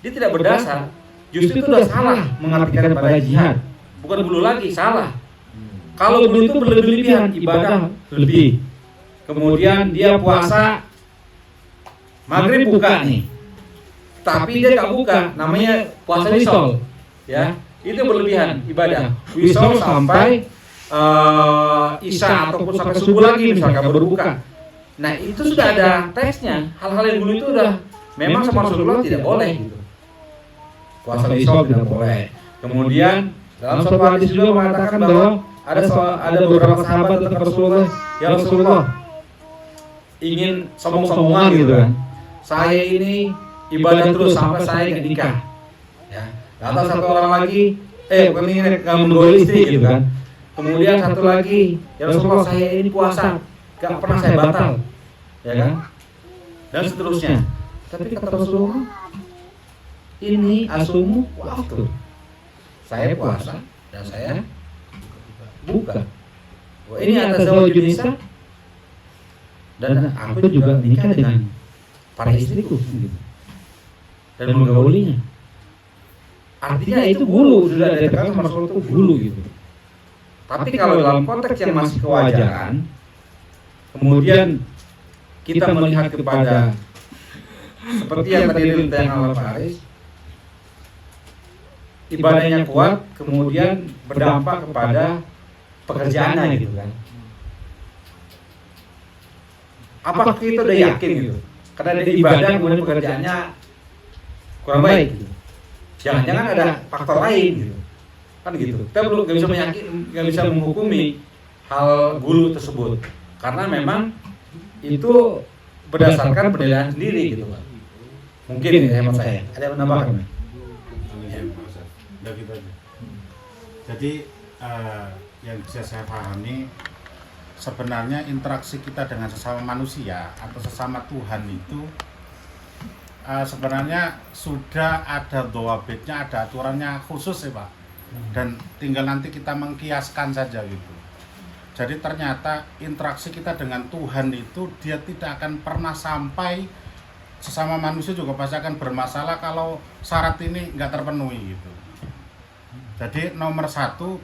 Dia tidak berdasar. Justru itu sudah salah mengartikan pada jihad. Bukan dulu lagi, salah. Kalau dulu itu berlebihan, ibadah lebih. Kemudian dia puasa maghrib buka nih. Tapi dia nggak buka, namanya puasa wisol. Ya, itu berlebihan ibadah. Wisol sampai isya ataupun sampai subuh lagi misalkan baru buka. Nah itu sudah ada teksnya. Hal-hal yang dulu itu udah memang sama Rasulullah tidak boleh gitu. Puasa wisol tidak boleh. Kemudian dalam suatu hadis juga mengatakan bahwa ada beberapa sahabat datang ke Rasulullah, ya Rasulullah, ingin sombong-sombongan gitu kan. Saya ini ibadah terus sampai saya nggak nikah. Ya. Datang satu orang lagi, bukan ini menggol istri gitu kan. Kemudian satu lagi, ya Rasulullah saya ini puasa, gak pernah saya batal, ya kan? Dan seterusnya. Tapi kata Rasulullah, ini asumu waktu. Saya puasa dan saya buka. Wah, ini atas zawajun nisa dan aku juga nikah dengan para istriku gitu. Dan menggaulinya. Artinya itu gulu, sudah dikatakan sama Rasulullah itu gulu gitu. Tapi kalau dalam konteks yang masih kewajaran, kemudian kita melihat kepada seperti yang tadi ditanya oleh Pak Aris, ibadahnya kuat, kemudian berdampak kepada pekerjaannya gitu kan. Apakah kita udah yakin gitu? Karena ada ibadah kemudian pekerjaannya kurang baik gitu. Jangan-jangan ada faktor lain gitu. Kan gitu. Kita belum nggak bisa menghukumi hal gulu tersebut karena memang itu berdasarkan penilaian sendiri gitu Pak. Mungkin ya hemat saya. Ada yang menambahkan? Udah gitu aja. Jadi yang bisa saya pahami sebenarnya interaksi kita dengan sesama manusia atau sesama Tuhan itu sebenarnya sudah ada dhawabitnya, ada aturannya khusus ya Pak. Dan tinggal nanti kita mengkiaskan saja gitu. Jadi ternyata interaksi kita dengan Tuhan itu dia tidak akan pernah sampai, sesama manusia juga pasti akan bermasalah kalau syarat ini nggak terpenuhi gitu. Jadi nomor satu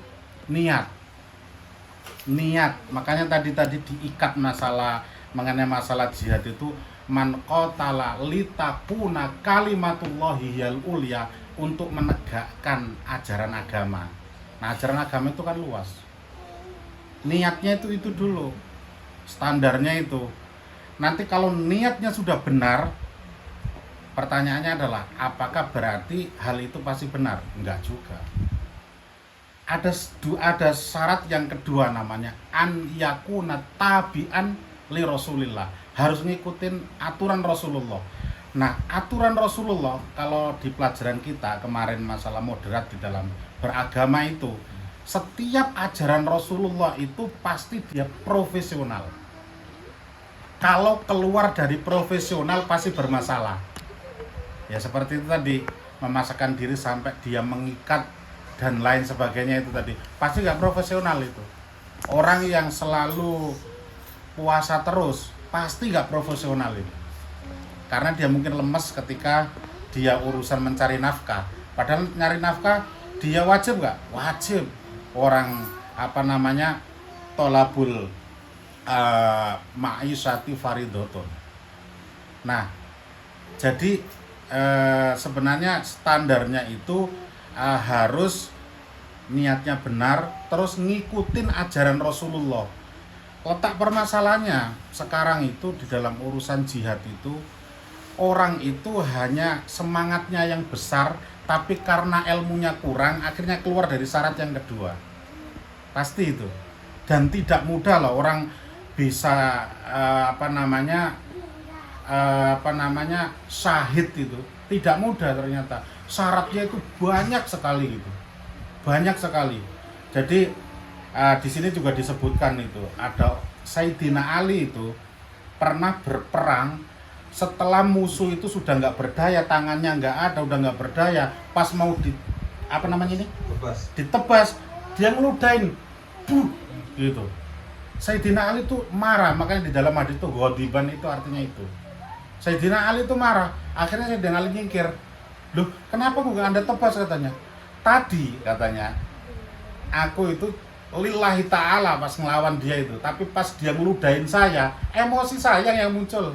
niat, makanya tadi diikat masalah mengenai masalah jihad itu man qatala litakuna kalimatullahi hiyal ulya, untuk menegakkan ajaran agama. Nah, ajaran agama itu kan luas. Niatnya itu dulu. Standarnya itu. Nanti kalau niatnya sudah benar, pertanyaannya adalah apakah berarti hal itu pasti benar? Enggak juga. Ada syarat yang kedua namanya an yakuna tabi'an li Rasulillah. Harus ngikutin aturan Rasulullah. Nah, aturan Rasulullah kalau di pelajaran kita kemarin masalah moderat di dalam beragama itu, setiap ajaran Rasulullah itu pasti dia profesional. Kalau keluar dari profesional pasti bermasalah. Ya seperti itu tadi, memasakkan diri sampai dia mengikat dan lain sebagainya itu tadi, pasti nggak profesional itu. Orang yang selalu puasa terus pasti nggak profesional itu. Karena dia mungkin lemes ketika dia urusan mencari nafkah. Padahal nyari nafkah dia wajib nggak? Wajib. Orang tolabul ma'isyati faridotun. Nah, jadi sebenarnya standarnya itu harus niatnya benar, terus ngikutin ajaran Rasulullah. Letak permasalahannya sekarang itu di dalam urusan jihad itu, orang itu hanya semangatnya yang besar, tapi karena ilmunya kurang, akhirnya keluar dari syarat yang kedua. Pasti itu. Dan tidak mudah loh orang bisa syahid itu. Tidak mudah ternyata. Syaratnya itu banyak sekali gitu. Banyak sekali. Jadi di sini juga disebutkan itu, ada Sayyidina Ali itu pernah berperang. Setelah musuh itu sudah nggak berdaya, tangannya nggak ada, udah nggak berdaya, pas mau apa namanya ini? Bebas. Ditebas, dia ngeludahin, gitu. Sayyidina Ali tuh marah, makanya di dalam hadis itu ghadiban itu artinya itu. Sayyidina Ali tuh marah, akhirnya Sayyidina Ali nyingkir. Loh, kenapa nggak Anda tebas katanya? Tadi katanya, aku itu lillahi ta'ala pas ngelawan dia itu, tapi pas dia ngeludahin saya, emosi saya yang muncul.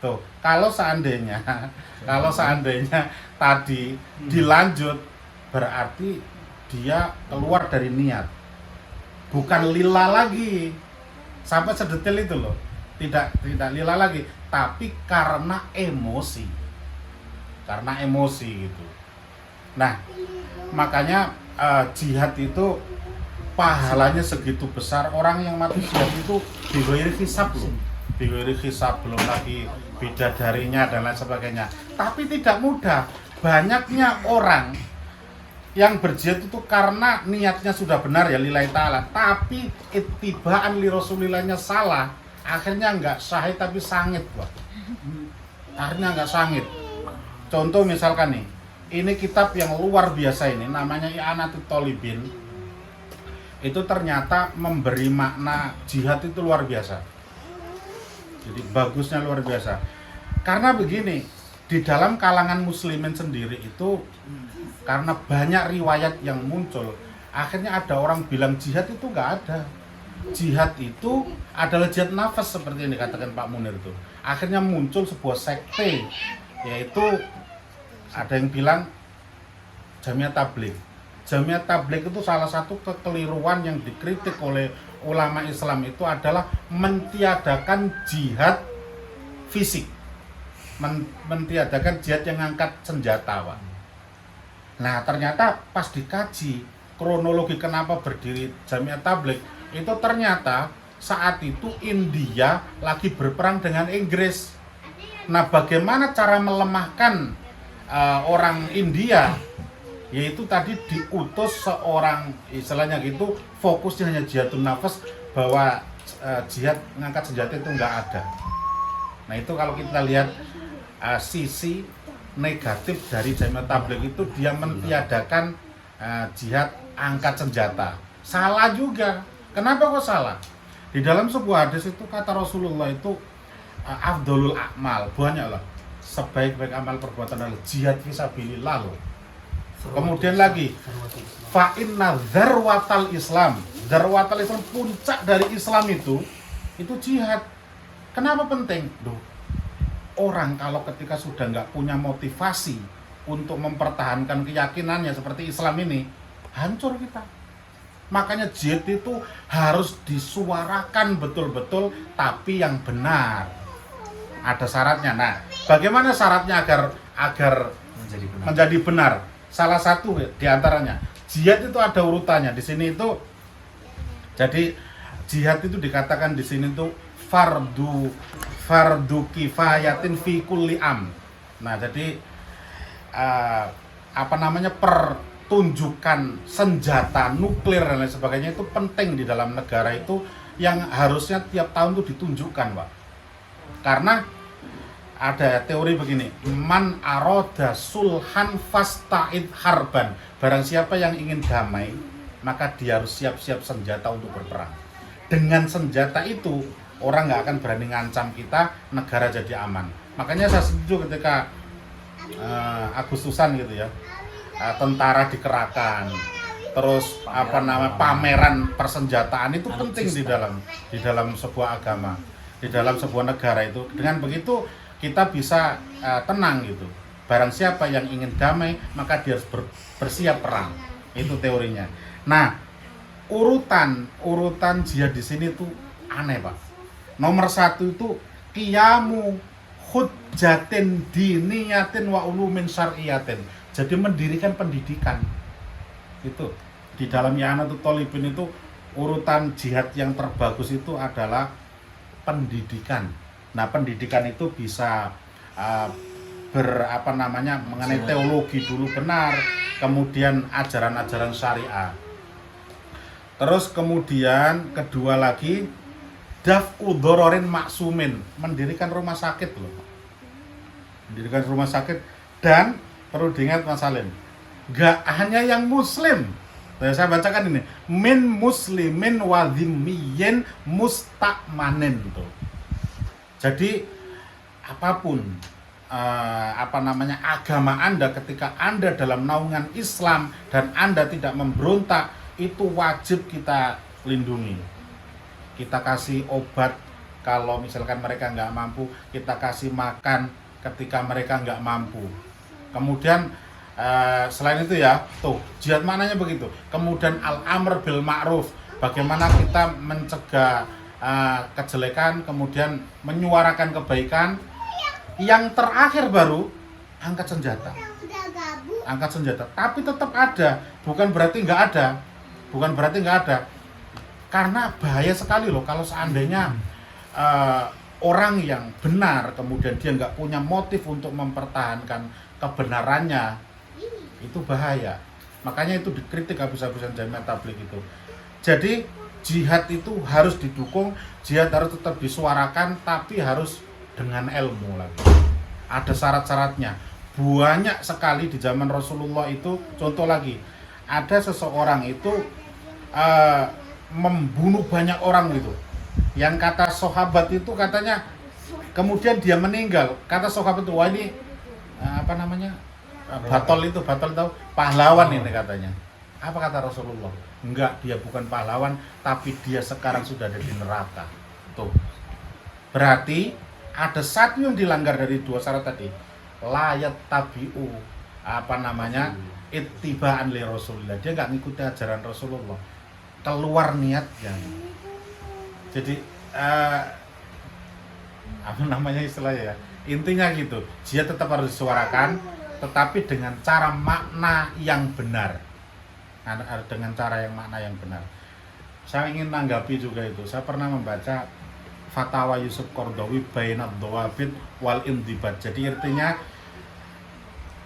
Tuh, kalau seandainya tadi dilanjut, berarti dia keluar dari niat, bukan lillah lagi, sampai sedetail itu loh, tidak lillah lagi, tapi karena emosi gitu. Nah, makanya jihad itu pahalanya segitu besar. Orang yang mati jihad itu dighairi hisab loh, dighairi hisab, belum lagi bidadarinya dan lain sebagainya. Tapi tidak mudah. Banyaknya orang yang berjihad itu karena niatnya sudah benar ya lillahi ta'ala, tapi ittiba'an li rasulillahnya salah, akhirnya enggak syahid tapi sangit, Pak. Akhirnya enggak sangit. Contoh misalkan nih, ini kitab yang luar biasa ini namanya I'anatut Thalibin. Itu ternyata memberi makna jihad itu luar biasa. Jadi bagusnya luar biasa. Karena begini, di dalam kalangan muslimin sendiri itu karena banyak riwayat yang muncul, akhirnya ada orang bilang jihad itu nggak ada. Jihad itu adalah jihad nafas seperti yang dikatakan Pak Munir itu. Akhirnya muncul sebuah sekte, yaitu ada yang bilang Jamiah Tabligh. Jamiah Tabligh itu salah satu kekeliruan yang dikritik oleh ulama Islam itu adalah mentiadakan jihad fisik, mentiadakan jihad yang angkat senjata, Pak. Nah, ternyata pas dikaji kronologi kenapa berdiri Jamiah Tabligh, itu ternyata saat itu India lagi berperang dengan Inggris. Nah, bagaimana cara melemahkan orang India? Yaitu tadi diutus seorang, istilahnya gitu, fokusnya hanya jihadun nafas, bahwa jihad ngangkat senjata itu enggak ada. Nah, itu kalau kita lihat sisi negatif dari Jamiah Tabligh itu, dia mentiadakan jihad angkat senjata. Salah juga. Kenapa kok salah? Di dalam sebuah hadis itu kata Rasulullah itu afdholul a'mal, banyaklah sebaik-baik amal perbuatan adalah jihad fisabilillah loh. Kemudian lagi fa inna dzarwatal Islam, dzarwatal Islam, puncak dari Islam itu jihad. Kenapa penting? Duh, orang kalau ketika sudah nggak punya motivasi untuk mempertahankan keyakinannya seperti Islam ini, hancur kita. Makanya jihad itu harus disuarakan betul-betul, tapi yang benar. Ada syaratnya. Nah, bagaimana syaratnya agar menjadi benar? Salah satu di antaranya, jihad itu ada urutannya. Di sini itu, jadi jihad itu dikatakan di sini itu fardu kifayatin fi kulli am. Nah, jadi pertunjukan senjata nuklir dan lain sebagainya itu penting di dalam negara itu, yang harusnya tiap tahun itu ditunjukkan, Pak. Karena ada teori begini, man aroda sulhan fasta'id harban, barang siapa yang ingin damai maka dia harus siap-siap senjata untuk berperang. Dengan senjata itu orang nggak akan berani ngancam kita, negara jadi aman. Makanya saya setuju ketika Agustusan gitu ya, tentara dikerahkan, terus pameran persenjataan itu penting di dalam sebuah agama, di dalam sebuah negara itu. Dengan begitu kita bisa tenang gitu. Barang siapa yang ingin damai maka dia harus bersiap perang. Itu teorinya. Nah, urutan jihad di sini tuh aneh, Pak. Nomor 1 itu qiyamu hujjatin diniyatin wa ulumin syar'iyatin. Jadi mendirikan pendidikan. Itu di dalam I'anatut Thalibin itu urutan jihad yang terbagus itu adalah pendidikan. Nah, pendidikan itu bisa mengenai teologi dulu benar, kemudian ajaran-ajaran syariah. Terus kemudian kedua lagi daf'u dhororin maksumin, mendirikan rumah sakit loh. Mendirikan rumah sakit, dan perlu diingat Mas Salim, nggak hanya yang muslim. Saya bacakan ini, min muslimin wa dhimmiyin musta'manin gitu. Jadi apapun agama Anda, ketika Anda dalam naungan Islam dan Anda tidak memberontak, itu wajib kita lindungi. Kita kasih obat kalau misalkan mereka nggak mampu, kita kasih makan ketika mereka nggak mampu. Kemudian selain itu ya, tuh jihad maknanya begitu. Kemudian al-amr bil ma'ruf, bagaimana kita mencegah kejelekan, kemudian menyuarakan kebaikan. Yang terakhir baru angkat senjata. Angkat senjata, tapi tetap ada, bukan berarti nggak ada. Bukan berarti nggak ada. Karena bahaya sekali loh kalau seandainya orang yang benar kemudian dia nggak punya motif untuk mempertahankan kebenarannya, itu bahaya. Makanya itu dikritik habis-habisan Jamiah Tabligh itu. Jadi jihad itu harus didukung, jihad harus tetap disuarakan, tapi harus dengan ilmu lagi. Ada syarat-syaratnya. Banyak sekali di zaman Rasulullah itu, contoh lagi, ada seseorang itu membunuh banyak orang gitu. Yang kata sahabat itu katanya, kemudian dia meninggal. Kata sahabat itu, wah ini Batol tahu, pahlawan ini katanya. Apa kata Rasulullah? Enggak, dia bukan pahlawan, tapi dia sekarang sudah ada di neraka. Tuh. Berarti ada satu yang dilanggar dari dua syarat tadi. Layat tabi'u ittiba'an li Rasulillah. Dia enggak ngikuti ajaran Rasulullah. Keluar niatnya. Jadi istilahnya ya. Intinya gitu. Jihad tetap harus disuarakan, tetapi dengan cara makna yang benar. Dengan cara yang makna yang benar. Saya ingin menanggapi juga itu. Saya pernah membaca Fatwa Yusuf Qaradawi bainad dhawabit wal indibat. Jadi artinya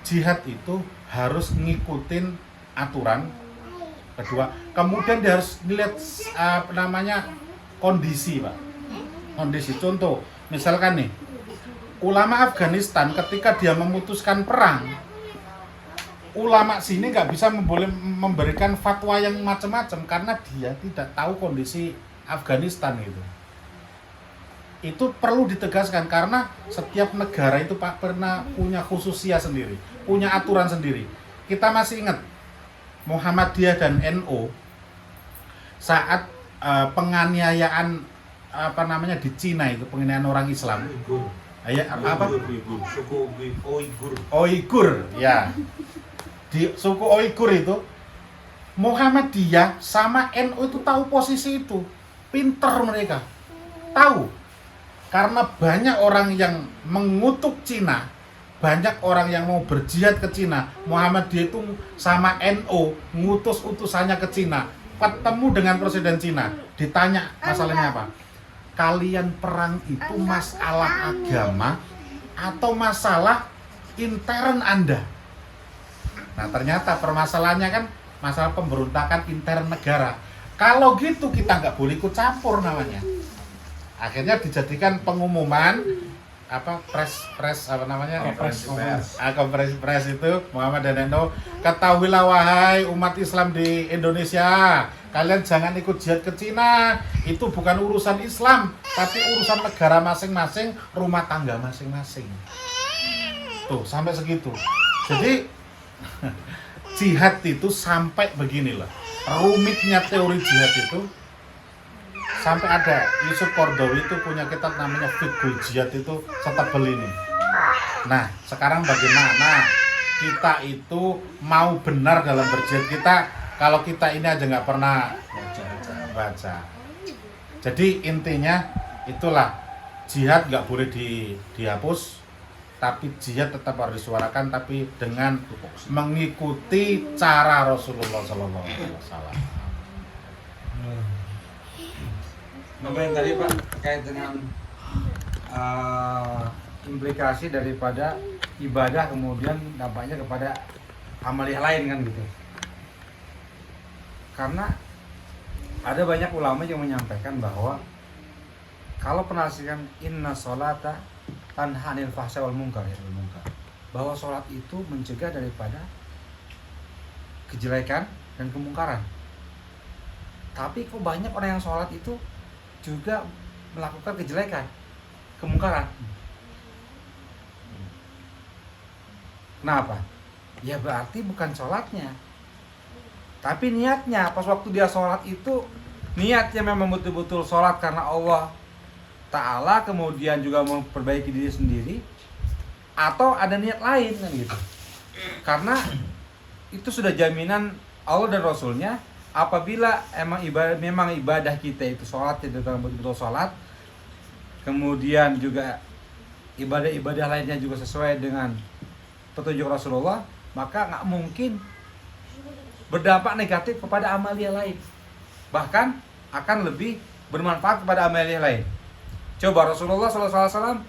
jihad itu harus ngikutin aturan. Kedua, kemudian dia harus lihat kondisi, Pak. Kondisi. Contoh, misalkan nih, ulama Afghanistan ketika dia memutuskan perang, ulama sini nggak bisa memberikan fatwa yang macam-macam karena dia tidak tahu kondisi Afghanistan gitu. Itu perlu ditegaskan karena setiap negara itu Pak pernah punya khususnya sendiri, punya aturan sendiri. Kita masih ingat Muhammadiyah dan NU saat penganiayaan di Cina itu, penganiayaan orang Islam. Uighur, ya. Di suku Uighur itu Muhammadiyah sama NU itu tahu posisi itu. Pinter mereka. Tahu. Karena banyak orang yang mengutuk Cina, banyak orang yang mau berjihad ke Cina. Muhammadiyah itu sama NU ngutus utusannya ke Cina, ketemu dengan presiden Cina, ditanya masalahnya apa? Kalian perang itu masalah agama atau masalah intern Anda? Nah ternyata permasalahannya kan masalah pemberontakan intern negara. Kalau gitu kita nggak boleh ikut campur namanya. Akhirnya dijadikan pengumuman konferensi pers itu Muhammad dan NU, ketahuilah wahai umat Islam di Indonesia, kalian jangan ikut jihad ke Cina, itu bukan urusan Islam tapi urusan negara masing-masing, rumah tangga masing-masing. Tuh sampai segitu. Jadi jihad itu sampai begini loh, rumitnya teori jihad itu. Sampai ada Yusuf Qaradawi itu punya kitab namanya Fiqhul Jihad, itu setebel ini. Nah, sekarang bagaimana kita itu mau benar dalam berjihad kita kalau kita ini aja nggak pernah baca. Jadi intinya itulah, jihad nggak boleh dihapus, tapi jihad tetap harus disuarakan, tapi dengan mengikuti cara Rasulullah SAW. Yang tadi Pak terkait dengan implikasi daripada ibadah kemudian dampaknya kepada amaliah lain kan gitu. Karena ada banyak ulama yang menyampaikan bahwa kalau penafsiran inna sholata tanha 'anil fahsya'i wal munkar, bahwa sholat itu mencegah daripada kejelekan dan kemungkaran. Tapi kok banyak orang yang sholat itu juga melakukan kejelekan, kemungkaran. Kenapa? Ya berarti bukan sholatnya, tapi niatnya. Pas waktu dia sholat itu niatnya memang betul-betul sholat karena Allah Ta'ala, kemudian juga memperbaiki diri sendiri, atau ada niat lain kan gitu. Karena itu sudah jaminan Allah dan Rasulnya, apabila memang ibadah kita itu sholat, itu betul-betul sholat, kemudian juga ibadah-ibadah lainnya juga sesuai dengan petunjuk Rasulullah, maka nggak mungkin berdampak negatif kepada amalia lain, bahkan akan lebih bermanfaat kepada amalia lain. Coba Rasulullah SAW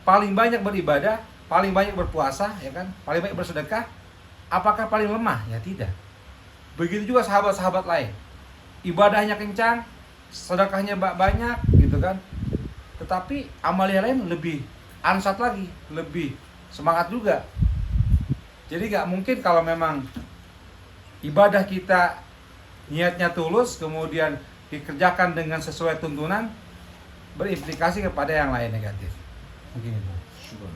paling banyak beribadah, paling banyak berpuasa, ya kan, paling banyak bersedekah. Apakah paling lemah? Ya tidak. Begitu juga sahabat-sahabat lain, ibadahnya kencang, sedekahnya banyak, gitu kan. Tetapi amalia lain lebih ansat lagi, lebih semangat juga. Jadi nggak mungkin kalau memang ibadah kita niatnya tulus, kemudian dikerjakan dengan sesuai tuntunan, berimplikasi kepada yang lain negatif. Mungkin itu. Syukur.